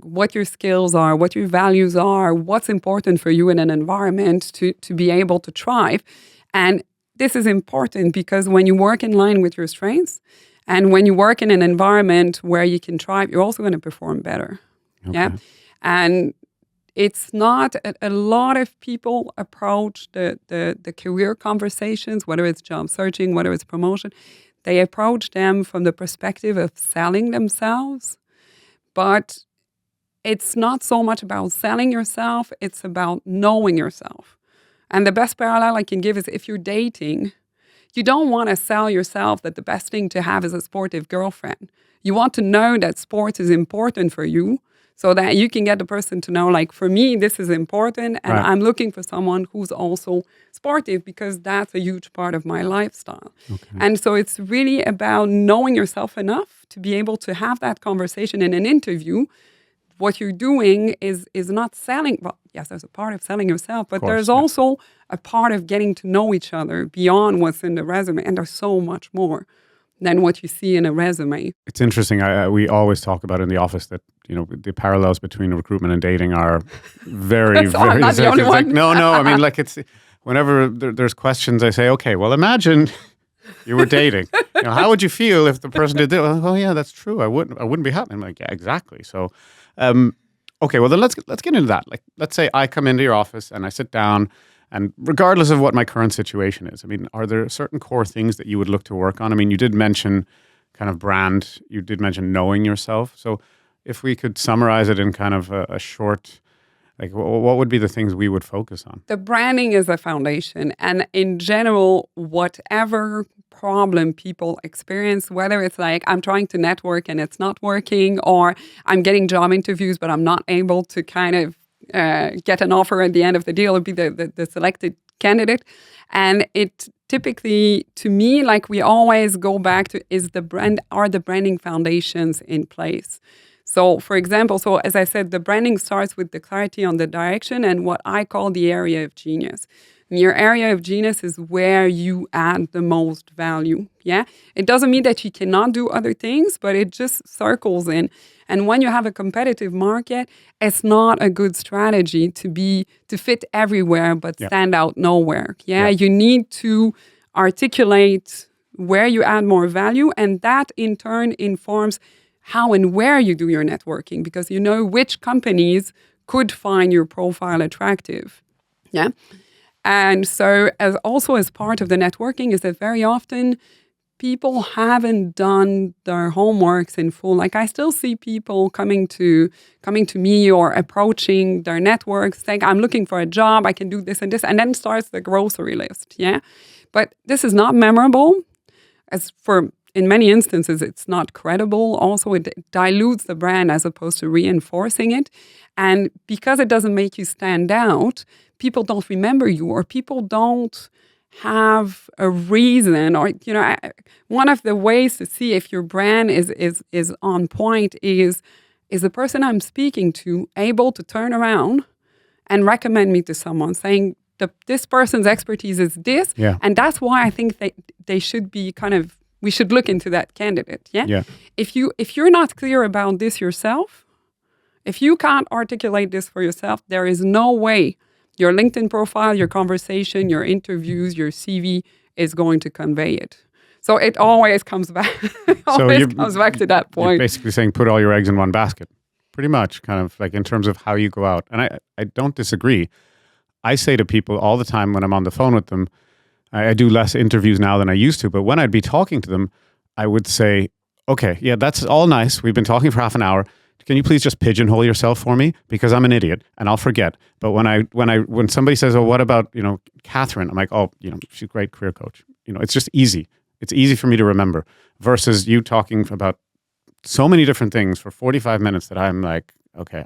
what your skills are, what your values are, what's important for you in an environment to be able to thrive. And this is important because when you work in line with your strengths, and when you work in an environment where you can thrive, you're also going to perform better. Okay. Yeah. And it's not a lot of people approach the career conversations, whether it's job searching, whether it's promotion, they approach them from the perspective of selling themselves. But it's not so much about selling yourself, it's about knowing yourself. And the best parallel I can give is if you're dating, you don't want to sell yourself that the best thing to have is a sportive girlfriend. You want to know that sports is important for you so that you can get the person to know, like, for me, this is important and I'm looking for someone who's also sportive because that's a huge part of my lifestyle. Okay. And so it's really about knowing yourself enough to be able to have that conversation in an interview. What you're doing is not selling. Well, yes, there's a part of selling yourself, but there's also a part of getting to know each other beyond what's in the resume. And there's so much more than what you see in a resume. It's interesting. We always talk about in the office that, you know, the parallels between recruitment and dating are very, very. I'm not the only one. Like, no. I mean, like, it's whenever there's questions, I say, okay, well, imagine you were dating. You know, how would you feel if the person did this? Oh, yeah, that's true. I wouldn't be happy. I'm like, yeah, exactly. So. Okay, well then let's get into that. Like, let's say I come into your office and I sit down, and regardless of what my current situation is, I mean, are there certain core things that you would look to work on? I mean, you did mention kind of brand. You did mention knowing yourself. So if we could summarize it in kind of a short, like, what would be the things we would focus on? The branding is a foundation, and in general, whatever problem people experience, whether it's like I'm trying to network and it's not working, or I'm getting job interviews but I'm not able to kind of get an offer at the end of the deal, it'd be the selected candidate. And it typically, to me, like we always go back to, are the branding foundations in place? So, for example, as I said, the branding starts with the clarity on the direction and what I call the area of genius. And your area of genius is where you add the most value. Yeah, it doesn't mean that you cannot do other things, but it just circles in. And when you have a competitive market, it's not a good strategy to fit everywhere but stand out nowhere. Yeah, you need to articulate where you add more value, and that in turn informs how and where you do your networking, because you know which companies could find your profile attractive. Yeah. And so as part of the networking is that very often people haven't done their homeworks in full. Like I still see people coming to me or approaching their networks saying, I'm looking for a job, I can do this and this, and then starts the grocery list. Yeah. But this is not memorable. In many instances, it's not credible. Also, it dilutes the brand as opposed to reinforcing it. And because it doesn't make you stand out, people don't remember you, or people don't have a reason. Or, you know, one of the ways to see if your brand is on point is the person I'm speaking to able to turn around and recommend me to someone, saying this person's expertise is this, and that's why I think they should be we should look into that candidate. Yeah. If you're not clear about this yourself, if you can't articulate this for yourself, there is no way your LinkedIn profile, your conversation, your interviews, your CV is going to convey it. So it always comes back. Comes back to that point. You're basically saying put all your eggs in one basket, pretty much, kind of like in terms of how you go out. And I don't disagree. I say to people all the time when I'm on the phone with them, I do less interviews now than I used to, but when I'd be talking to them, I would say, okay, yeah, that's all nice. We've been talking for half an hour. Can you please just pigeonhole yourself for me? Because I'm an idiot and I'll forget. But when somebody says, oh, what about, Catherine? I'm like, oh, she's a great career coach. It's just easy. It's easy for me to remember versus you talking about so many different things for 45 minutes that I'm like, okay,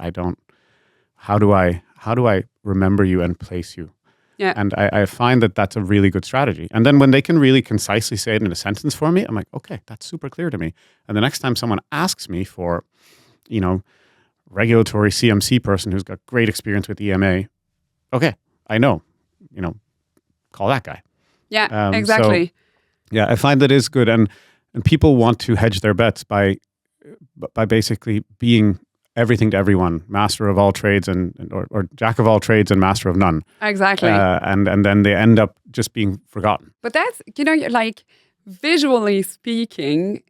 how do I remember you and place you? Yeah. And I find that that's a really good strategy. And then when they can really concisely say it in a sentence for me, I'm like, okay, that's super clear to me. And the next time someone asks me for, regulatory CMC person who's got great experience with EMA, okay, I know, call that guy. Yeah, exactly. So, yeah, I find that is good. And people want to hedge their bets by basically being everything to everyone, master of all trades or jack of all trades and master of none. Exactly. And then they end up just being forgotten. But that's, like visually speaking,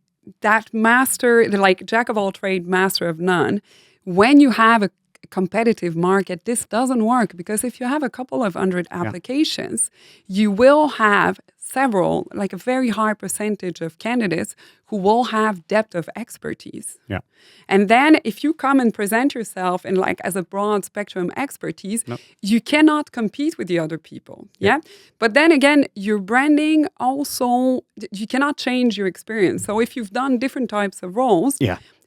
that master, like jack of all trade, master of none, when you have a competitive market, this doesn't work because if you have a couple of hundred applications, you will have several, like a very high percentage of candidates who will have depth of expertise. Yeah. And then if you come and present yourself in like as a broad spectrum expertise, you cannot compete with the other people. Yeah. But then again, your branding also, you cannot change your experience. So if you've done different types of roles,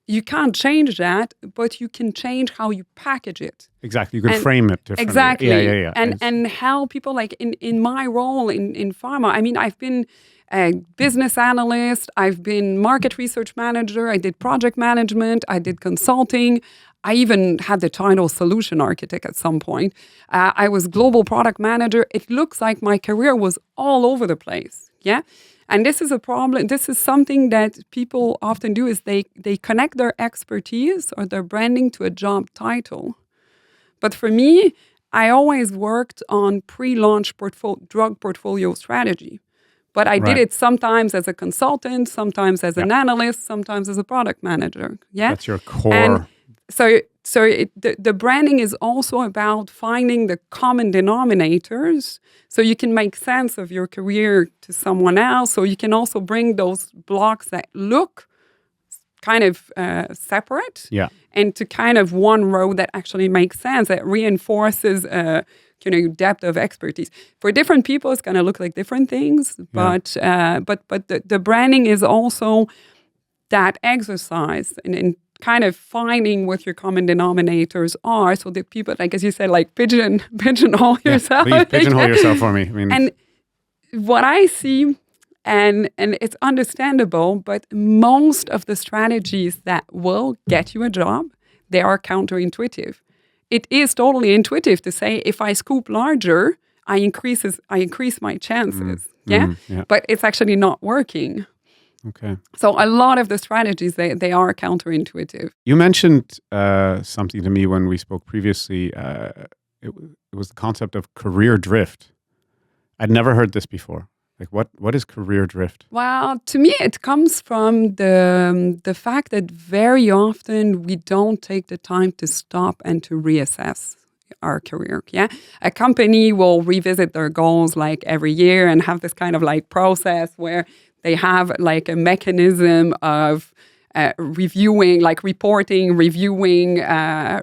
you can't change that, but you can change how you package it. Exactly. You can frame it differently. Exactly. Yeah. And how people like in my role in pharma, I mean, I've been a business analyst, I've been market research manager, I did project management, I did consulting. I even had the title solution architect at some point. I was global product manager. It looks like my career was all over the place. Yeah. And this is a problem. This is something that people often do is they connect their expertise or their branding to a job title. But for me, I always worked on pre-launch drug portfolio strategy. But I did it sometimes as a consultant, sometimes as an analyst, sometimes as a product manager. Yeah, that's your core. And so the branding is also about finding the common denominators so you can make sense of your career to someone else. So you can also bring those blocks that look kind of separate into kind of one road that actually makes sense, that reinforces depth of expertise. For different people, it's going to look like different things, but the branding is also that exercise in kind of finding what your common denominators are, so that people, like as you said, like pigeonhole yourself. Please pigeonhole yourself for me. I mean, and what I see, and it's understandable, but most of the strategies that will get you a job, they are counterintuitive. It is totally intuitive to say, if I scoop larger, I increase my chances. But it's actually not working. Okay. So a lot of the strategies, they are counterintuitive. You mentioned something to me when we spoke previously. It was the concept of career drift. I'd never heard this before. Like, what is career drift? Well, to me, it comes from the fact that very often we don't take the time to stop and to reassess our career. Yeah, a company will revisit their goals like every year and have this kind of like process where they have like a mechanism of reviewing, like reporting, reviewing,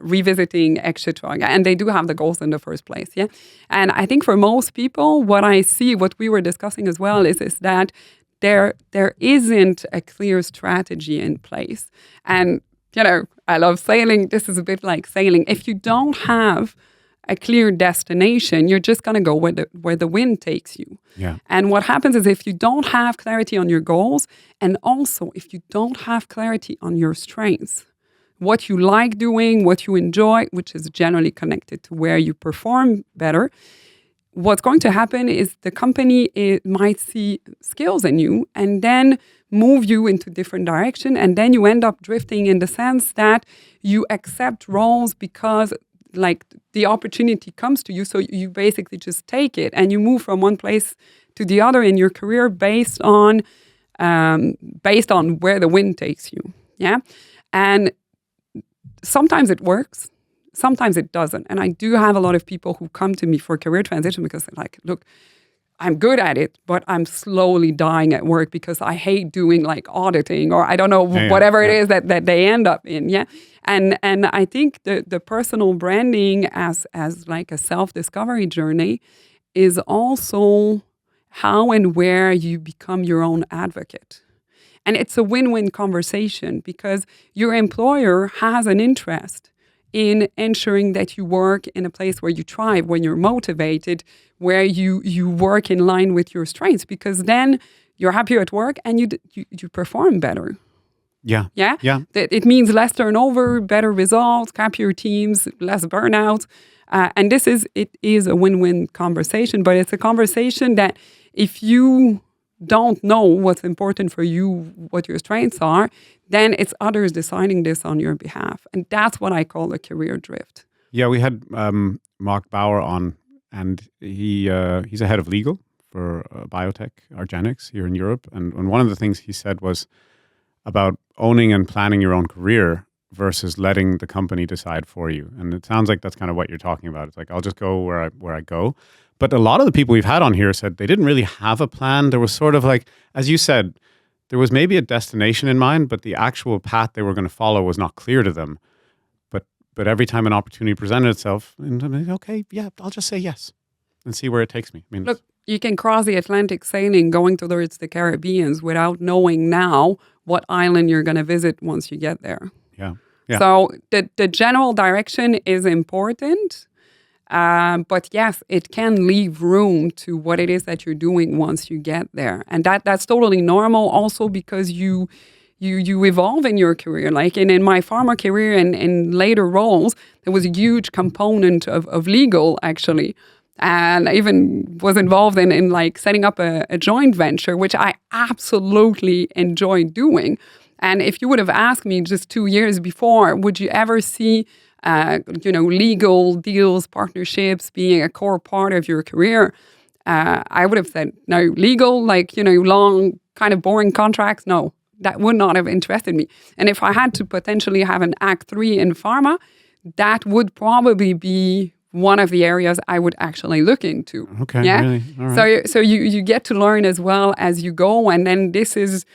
revisiting, etc. And they do have the goals in the first place. Yeah. And I think for most people, what I see, what we were discussing as well, is that there isn't a clear strategy in place. And, I love sailing. This is a bit like sailing. If you don't have a clear destination, you're just going to go where the wind takes you. Yeah. And what happens is if you don't have clarity on your goals, and also if you don't have clarity on your strengths, what you like doing, what you enjoy, which is generally connected to where you perform better, what's going to happen is the company might see skills in you and then move you into different direction. And then you end up drifting in the sense that you accept roles because like the opportunity comes to you, so you basically just take it and you move from one place to the other in your career based on where the wind takes you. Yeah, and sometimes it works, sometimes it doesn't. And I do have a lot of people who come to me for career transition because they're like, look, I'm good at it, but I'm slowly dying at work because I hate doing like auditing or I don't know, whatever it is that they end up in. Yeah. And I think the personal branding as like a self-discovery journey is also how and where you become your own advocate. And it's a win-win conversation because your employer has an interest in ensuring that you work in a place where you thrive, when you're motivated, where you work in line with your strengths, because then you're happier at work and you perform better. Yeah. It means less turnover, better results, happier teams, less burnout. And it is a win-win conversation, but it's a conversation that if you don't know what's important for you, what your strengths are, then it's others deciding this on your behalf. And that's what I call a career drift. Yeah, we had Mark Bauer on, and he's a head of legal for Biotech, Argenix here in Europe. And one of the things he said was about owning and planning your own career versus letting the company decide for you. And it sounds like that's kind of what you're talking about. It's like, I'll just go where I go. But a lot of the people we've had on here said they didn't really have a plan. There was sort of like, as you said, there was maybe a destination in mind, but the actual path they were going to follow was not clear to them. But every time an opportunity presented itself, and I'm like, okay, yeah, I'll just say yes and see where it takes me. I mean, look, you can cross the Atlantic sailing going towards the Caribbean without knowing now what island you're going to visit once you get there. Yeah. So the general direction is important. But yes, it can leave room to what it is that you're doing once you get there. And that's totally normal also because you evolve in your career. Like in my pharma career and in later roles, there was a huge component of legal actually. And I even was involved in like setting up a joint venture, which I absolutely enjoyed doing. And if you would have asked me just 2 years before, would you ever see legal deals, partnerships being a core part of your career, I would have said, no, legal, long, kind of boring contracts, no, that would not have interested me. And if I had to potentially have an Act 3 in pharma, that would probably be one of the areas I would actually look into. Okay, yeah? Really? All right. So you get to learn as well as you go, and then this is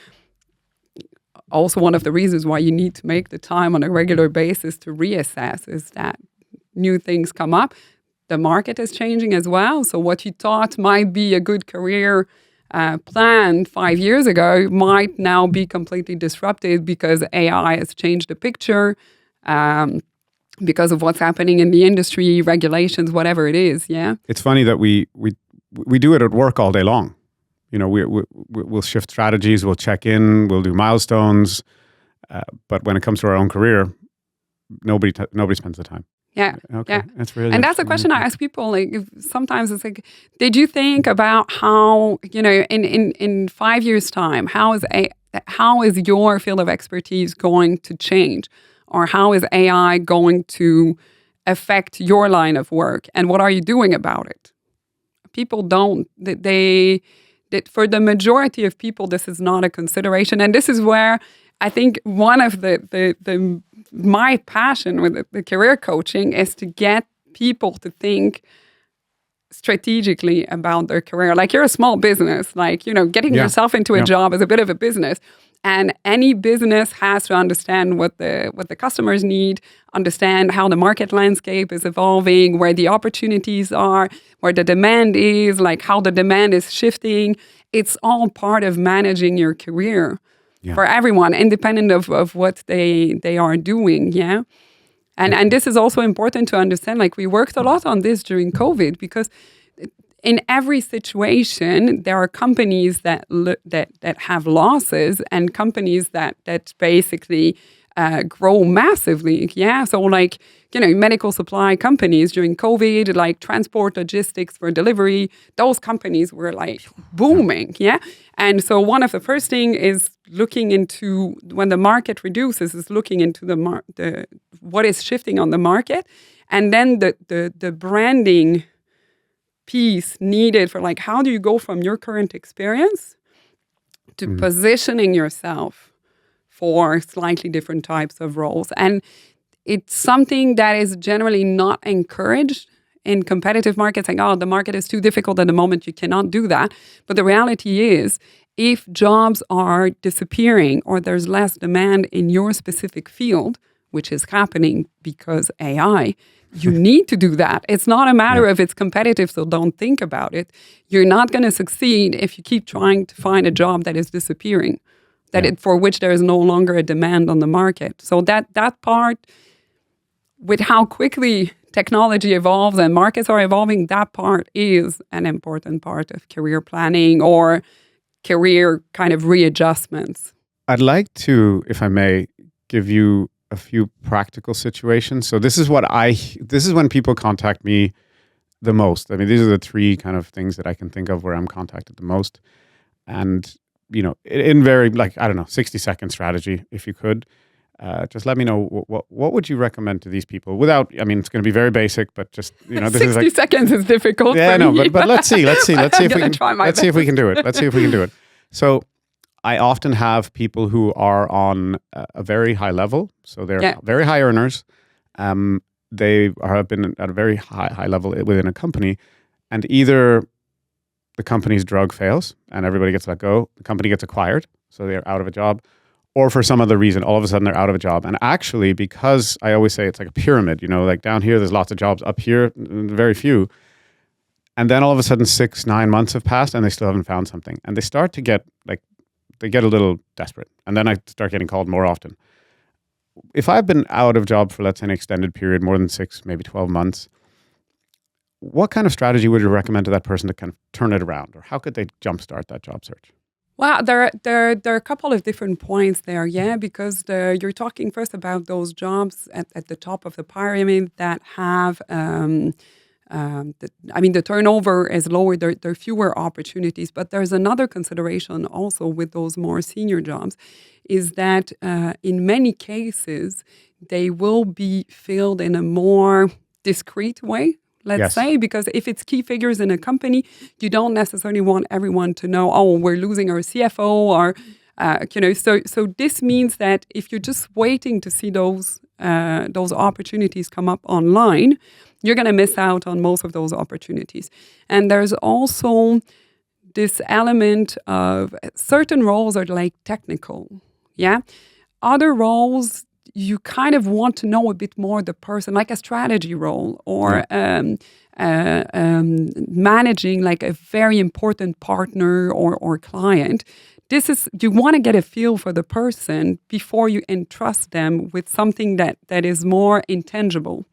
also one of the reasons why you need to make the time on a regular basis to reassess is that new things come up. The market is changing as well. So what you thought might be a good career plan 5 years ago might now be completely disrupted because AI has changed the picture, because of what's happening in the industry, regulations, whatever it is. Yeah. It's funny that we do it at work all day long. You know, we'll shift strategies, we'll check in, we'll do milestones, but when it comes to our own career, nobody spends the time. Yeah. Okay. Yeah. That's really. And that's a question I ask people. Like, sometimes it's like, did you think about how, in 5 years' time, how is your field of expertise going to change, or how is AI going to affect your line of work, and what are you doing about it? People don't. That for the majority of people, this is not a consideration. And this is where I think one of my passion with the career coaching is to get people to think strategically about their career. Like, you're a small business, getting yourself into a job is a bit of a business. And any business has to understand what the customers need, understand how the market landscape is evolving, where the opportunities are, where the demand is, like how the demand is shifting. It's all part of managing your career for everyone, independent of what they are doing. Yeah. And this is also important to understand. Like, we worked a lot on this during COVID because in every situation, there are companies that have losses and companies that basically grow massively. Yeah, so medical supply companies during COVID, like transport logistics for delivery, those companies were booming. Yeah, and so one of the first thing is looking into, when the market reduces, is looking into the what is shifting on the market, and then the branding piece needed for how do you go from your current experience to positioning yourself for slightly different types of roles. And it's something that is generally not encouraged in competitive markets saying, oh, the market is too difficult at the moment, you cannot do that. But the reality is, if jobs are disappearing or there's less demand in your specific field, which is happening because AI, you need to do that. It's not a matter of it's competitive, so don't think about it. You're not going to succeed if you keep trying to find a job that is disappearing, for which there is no longer a demand on the market. So that part, with how quickly technology evolves and markets are evolving, that part is an important part of career planning or career kind of readjustments. I'd like to, if I may, give you a few practical situations. So this is when people contact me the most. I mean, these are the three kind of things that I can think of where I'm contacted the most. And, in very 60-second strategy, if you could, just let me know what would you recommend to these people without, it's going to be very basic, but just, this 60 is like, seconds is difficult. Yeah, for me. but let's see if we can do it. So I often have people who are on a very high level. So they're very high earners. They have been at a very high level within a company, and either the company's drug fails and everybody gets let go, the company gets acquired, so they're out of a job, or for some other reason, all of a sudden they're out of a job. And actually, because I always say it's like a pyramid, like down here, there's lots of jobs, up here, very few. And then all of a sudden 6-9 months have passed and they still haven't found something. And they start to get they get a little desperate. And then I start getting called more often. If I've been out of job for, let's say, an extended period, more than 6, maybe 12 months, what kind of strategy would you recommend to that person to kind of turn it around? Or how could they jumpstart that job search? Well, there are a couple of different points there, because you're talking first about those jobs at the top of the pyramid that have, the turnover is lower, there are fewer opportunities, but there's another consideration also with those more senior jobs, is that in many cases, they will be filled in a more discreet way. Let's say, because if it's key figures in a company, you don't necessarily want everyone to know, oh, we're losing our CFO or, so this means that if you're just waiting to see those opportunities come up online, you're going to miss out on most of those opportunities. And there's also this element of certain roles are like technical, Other roles, you kind of want to know a bit more the person, like a strategy role or managing like a very important partner or client. You want to get a feel for the person before you entrust them with something that is more intangible.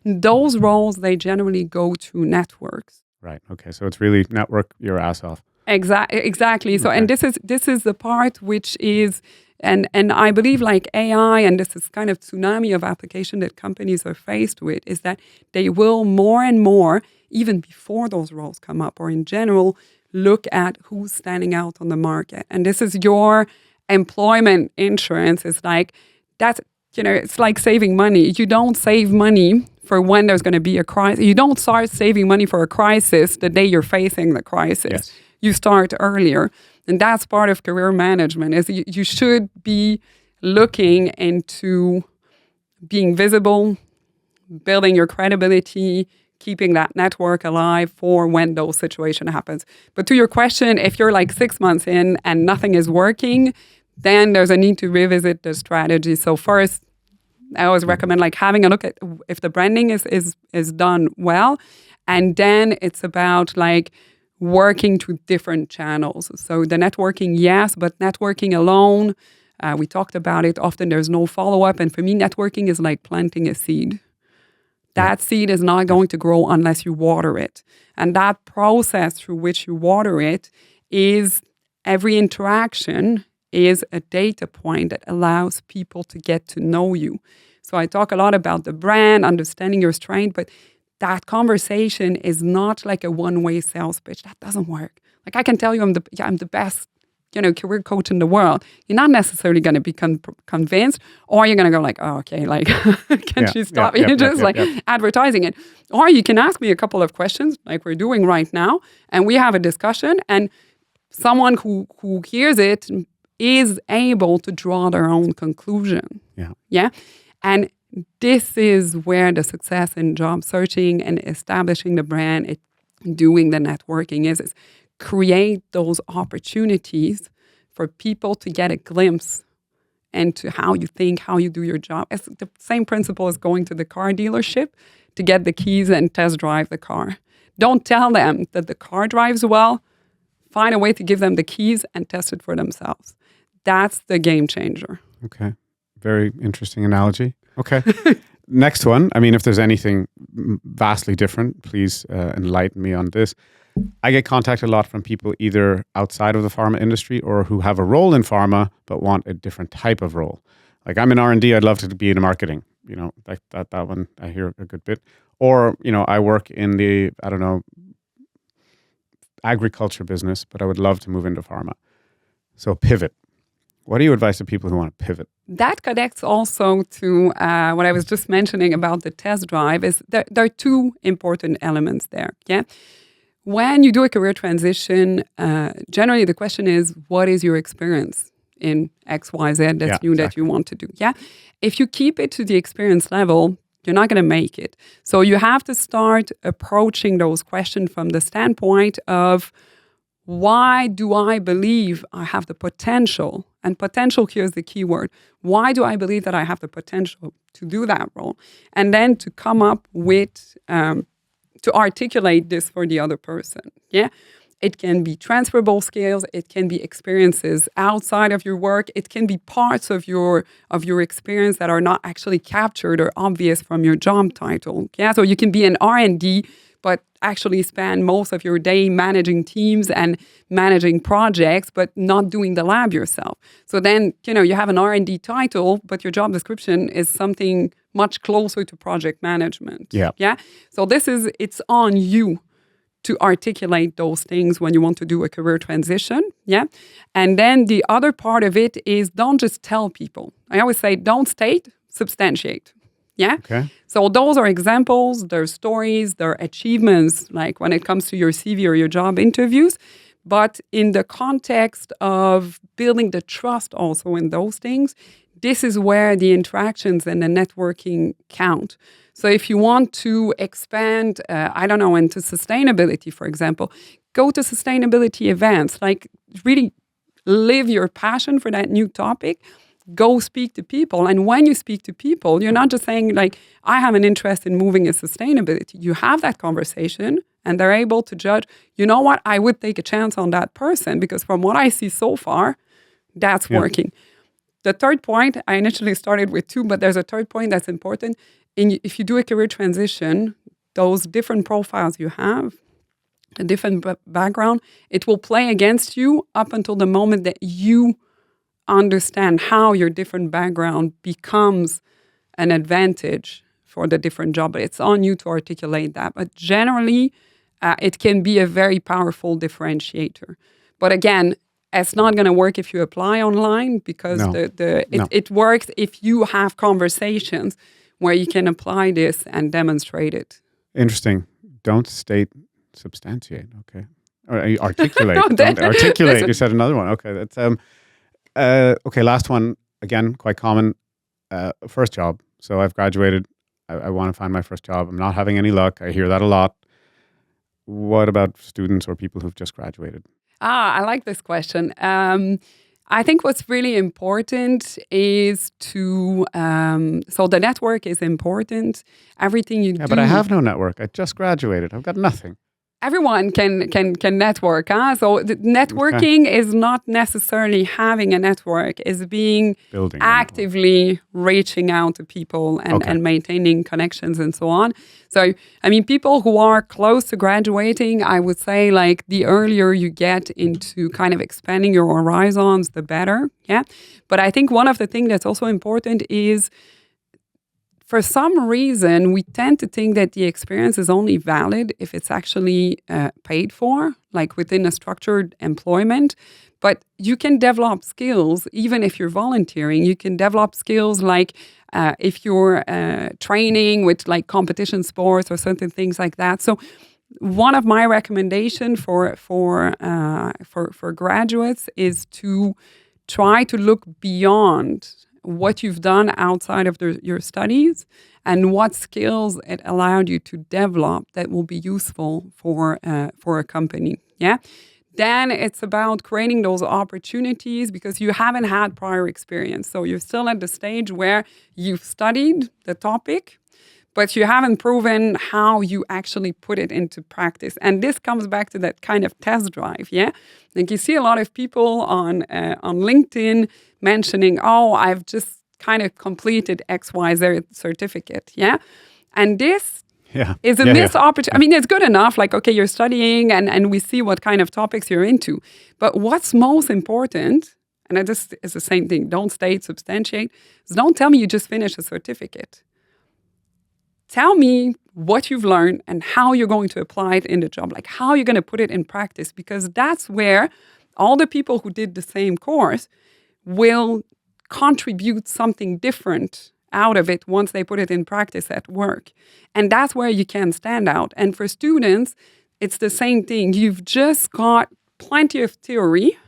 Those roles, they generally go through networks. Right. Okay. So it's really network your ass off. Exactly. So, and this is the part which is, and I believe like AI, and this is kind of tsunami of application that companies are faced with, is that they will more and more, even before those roles come up, or in general, look at who's standing out on the market. And this is your employment insurance. It's like, it's like saving money. You don't save money for when there's going to be a crisis. You don't start saving money for a crisis the day you're facing the crisis. Yes. You start earlier. And that's part of career management, is you should be looking into being visible, building your credibility, keeping that network alive for when those situations happens. But to your question, if you're like 6 months in and nothing is working, then there's a need to revisit the strategy. So first, I always recommend like having a look at if the branding is done well. And then it's about like working to different channels. So the networking, yes, but networking alone, we talked about it, often there's no follow-up. And for me, networking is like planting a seed. That seed is not going to grow unless you water it. And that process through which you water it is every interaction is a data point that allows people to get to know you. So I talk a lot about the brand, understanding your strength, but that conversation is not like a one-way sales pitch. That doesn't work. Like I can tell you I'm the best, career coach in the world. You're not necessarily going to be convinced, or you're going to go like, oh, okay, like, can't you stop? You're just advertising it. Or you can ask me a couple of questions like we're doing right now, and we have a discussion, and someone who hears it is able to draw their own conclusion. Yeah. Yeah. And This is where the success in job searching and establishing the brand, doing the networking is create those opportunities for people to get a glimpse into how you think, how you do your job. It's the same principle as going to the car dealership to get the keys and test drive the car. Don't tell them that the car drives well. Find a way to give them the keys and test it for themselves. That's the game changer. Okay. Very interesting analogy. Okay. Next one. I mean, if there's anything vastly different, please enlighten me on this. I get contacted a lot from people either outside of the pharma industry or who have a role in pharma but want a different type of role. Like I'm in R&D, I'd love to be in marketing. You know, like that one I hear a good bit. Or, you know, I work in the, I don't know, agriculture business, but I would love to move into pharma. So pivot. What do you advise to people who want to pivot? That connects also to what I was just mentioning about the test drive. Is there are two important elements there. Yeah. When you do a career transition, generally the question is, what is your experience in X, Y, Z that you want to do? Yeah. If you keep it to the experience level, you're not going to make it. So you have to start approaching those questions from the standpoint of, why do I believe I have the potential? And potential here is the key word. Why do I believe that I have the potential to do that role? And then to come up with, to articulate this for the other person. Yeah. It can be transferable skills. It can be experiences outside of your work. It can be parts of your experience that are not actually captured or obvious from your job title. Yeah. So you can be an R&D, but actually spend most of your day managing teams and managing projects, but not doing the lab yourself. So then, you know, you have an R&D title, but your job description is something much closer to project management. Yeah. Yeah. So it's on you to articulate those things when you want to do a career transition. Yeah. And then the other part of it is, don't just tell people. I always say, don't state, substantiate. Yeah. Okay. So those are examples, they're stories, they're achievements, like when it comes to your CV or your job interviews. But in the context of building the trust also in those things, this is where the interactions and the networking count. So if you want to expand, into sustainability, for example, go to sustainability events, like really live your passion for that new topic. Go speak to people. And when you speak to people, you're not just saying like, I have an interest in moving in sustainability. You have that conversation and they're able to judge, you know what, I would take a chance on that person because from what I see so far, that's working. The third point, I initially started with two, but there's a third point that's important. If you do a career transition, those different profiles you have, a different background, it will play against you up until the moment that you understand how your different background becomes an advantage for the different job. But it's on you to articulate that. But generally, it can be a very powerful differentiator. But again, it's not going to work if you apply online because it works if you have conversations where you can apply this and demonstrate it. Interesting. Don't state, substantiate. Okay. Or articulate. Don't articulate. You said another one. Okay. That's okay, last one, again, quite common. First job. So I've graduated. I want to find my first job. I'm not having any luck. I hear that a lot. What about students or people who've just graduated? I like this question. I think what's really important is to, so the network is important. Everything you do. Yeah, but I have no network. I just graduated. I've got nothing. Everyone can network. So the networking is not necessarily having a network, is being building actively reaching out to people and maintaining connections and so on. So, I mean, people who are close to graduating, I would say like the earlier you get into kind of expanding your horizons, the better. Yeah. But I think one of the things that's also important is, for some reason, we tend to think that the experience is only valid if it's actually paid for, like within a structured employment. But you can develop skills, even if you're volunteering. You can develop skills like if you're training with like competition sports or certain things like that. So one of my recommendations for graduates is to try to look beyond what you've done outside of your studies and what skills it allowed you to develop that will be useful for a company. Yeah. Then it's about creating those opportunities because you haven't had prior experience. So you're still at the stage where you've studied the topic, but you haven't proven how you actually put it into practice. And this comes back to that kind of test drive, yeah? Like you see a lot of people on LinkedIn mentioning, oh, I've just kind of completed XYZ certificate, yeah? And this is a missed opportunity. I mean, it's good enough, like, okay, you're studying and we see what kind of topics you're into. But what's most important, and this is the same thing, don't state, substantiate, is don't tell me you just finished a certificate. Tell me what you've learned and how you're going to apply it in the job, like how you're going to put it in practice, because that's where all the people who did the same course will contribute something different out of it once they put it in practice at work. And that's where you can stand out. And for students, it's the same thing. You've just got plenty of theory,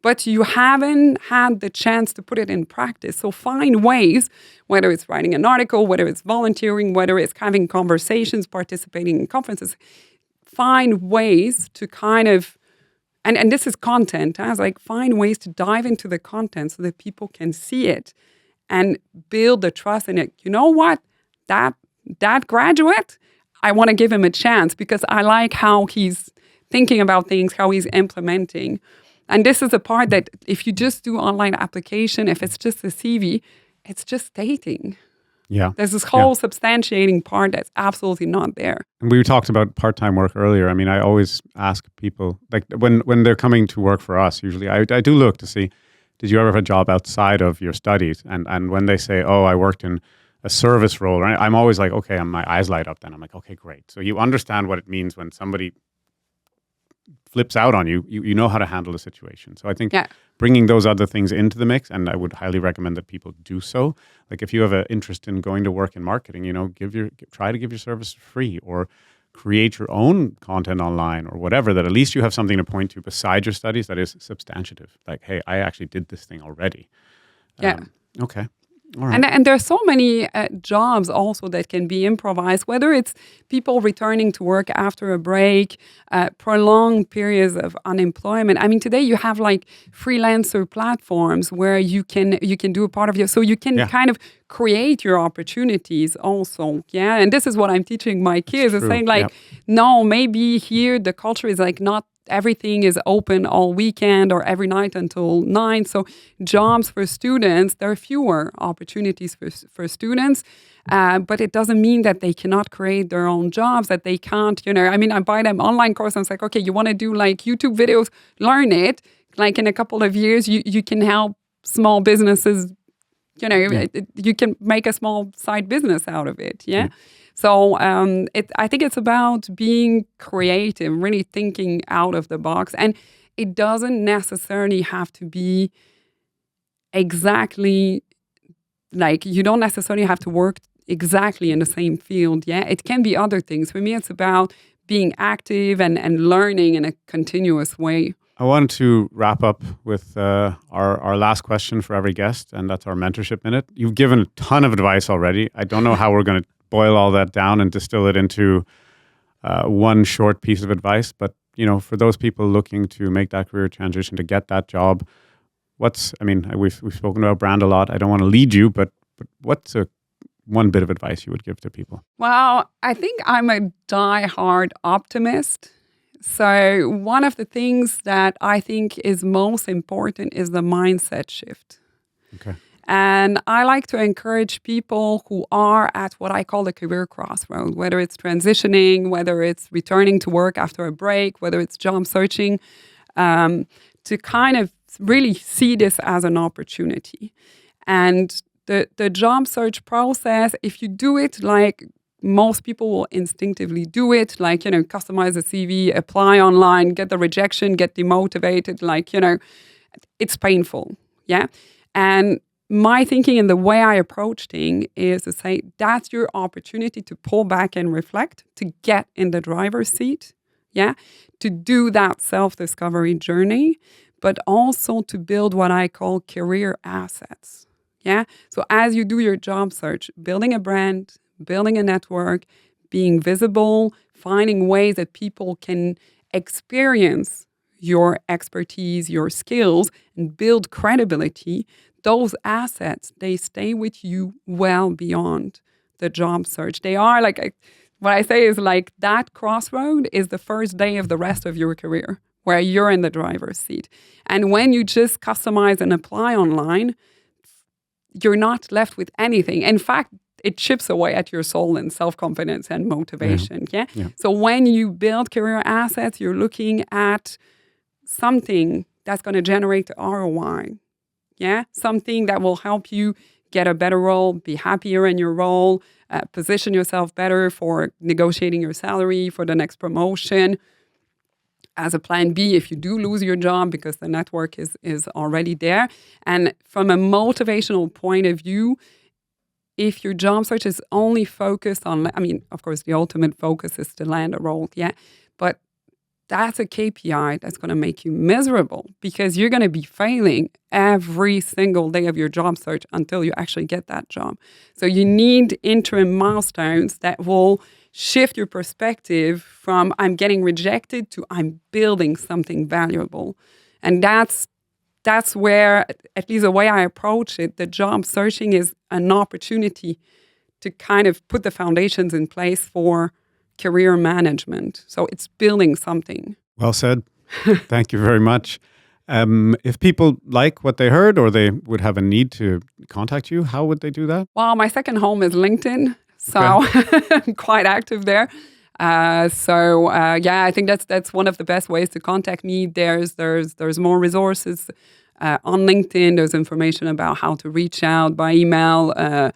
but you haven't had the chance to put it in practice. So find ways, whether it's writing an article, whether it's volunteering, whether it's having conversations, participating in conferences, find ways to kind of, and this is content, I was like, find ways to dive into the content so that people can see it and build the trust in it. You know what? That graduate, I want to give him a chance because I like how he's thinking about things, how he's implementing. And this is a part that if you just do online application, if it's just a CV, it's just stating. Yeah. There's this whole substantiating part that's absolutely not there. And we talked about part-time work earlier. I mean, I always ask people, like when they're coming to work for us, usually I do look to see, did you ever have a job outside of your studies? And when they say, oh, I worked in a service role, right? I'm always like, okay, my eyes light up then. I'm like, okay, great. So you understand what it means when somebody flips out on you, you know how to handle the situation. So I think bringing those other things into the mix, and I would highly recommend that people do so. Like if you have an interest in going to work in marketing, you know, try to give your service free or create your own content online or whatever, that at least you have something to point to beside your studies that is substantive. Like, hey, I actually did this thing already. Okay. All right. And there are so many jobs also that can be improvised, whether it's people returning to work after a break, prolonged periods of unemployment. I mean, today you have like freelancer platforms where you can do a part of your, so you can kind of create your opportunities also. Yeah. And this is what I'm teaching my kids. It's saying like, no, maybe here the culture is like not everything is open all weekend or every night until 9. So jobs for students, there are fewer opportunities for students, but it doesn't mean that they cannot create their own jobs, that they can't, you know, I mean, I buy them online course and it's like, okay, you want to do like YouTube videos, learn it. Like in a couple of years, you can help small businesses, you know, you can make a small side business out of it. Yeah. So I think it's about being creative, really thinking out of the box. And it doesn't necessarily have to be exactly like, you don't necessarily have to work exactly in the same field. Yeah, it can be other things. For me, it's about being active and learning in a continuous way. I wanted to wrap up with our last question for every guest, and that's our mentorship minute. You've given a ton of advice already. I don't know how we're going to boil all that down and distill it into one short piece of advice. But, you know, for those people looking to make that career transition, to get that job, we've spoken about brand a lot. I don't want to lead you, but what's one bit of advice you would give to people? Well, I think I'm a diehard optimist. So one of the things that I think is most important is the mindset shift. Okay. And I like to encourage people who are at what I call the career crossroad, whether it's transitioning, whether it's returning to work after a break, whether it's job searching, to kind of really see this as an opportunity. And the job search process, if you do it like most people will instinctively do it, like, you know, customize a CV, apply online, get the rejection, get demotivated, like, you know, it's painful. Yeah. And my thinking and the way I approach things is to say that's your opportunity to pull back and reflect, to get in the driver's seat, to do that self-discovery journey, but also to build what I call career assets. Yeah. So as you do your job search, building a brand, building a network, being visible, finding ways that people can experience your expertise, your skills, and build credibility, those assets, they stay with you well beyond the job search. They are like, what I say is like that crossroad is the first day of the rest of your career where you're in the driver's seat. And when you just customize and apply online, you're not left with anything. In fact, it chips away at your soul and self-confidence and motivation. Yeah. So when you build career assets, you're looking at something that's going to generate the ROI. Yeah. Something that will help you get a better role, be happier in your role, position yourself better for negotiating your salary, for the next promotion. As a plan B, if you do lose your job, because the network is already there. And from a motivational point of view, if your job search is only focused on, I mean, of course, the ultimate focus is to land a role, yeah, but that's a KPI that's going to make you miserable because you're going to be failing every single day of your job search until you actually get that job. So you need interim milestones that will shift your perspective from I'm getting rejected to I'm building something valuable. And that's where, at least the way I approach it, the job searching is an opportunity to kind of put the foundations in place for career management. So it's building something. Well said. Thank you very much. If people like what they heard or they would have a need to contact you, how would they do that? Well, my second home is LinkedIn. So I'm quite active there. Yeah, I think that's one of the best ways to contact me. There's more resources on LinkedIn. There's information about how to reach out by email,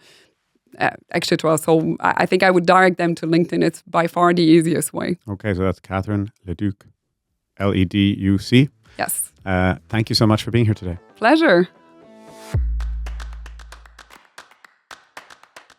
etc. So I think I would direct them to LinkedIn. It's by far the easiest way. Okay, so that's Catherine Leduc, Leduc. Yes. Thank you so much for being here today. Pleasure.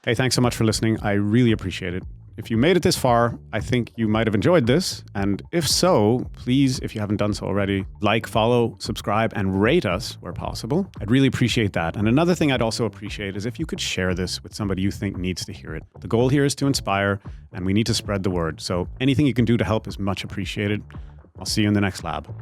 Hey, thanks so much for listening. I really appreciate it. If you made it this far, I think you might have enjoyed this. And if so, please, if you haven't done so already, like, follow, subscribe, and rate us where possible. I'd really appreciate that. And another thing I'd also appreciate is if you could share this with somebody you think needs to hear it. The goal here is to inspire, and we need to spread the word. So anything you can do to help is much appreciated. I'll see you in the next lab.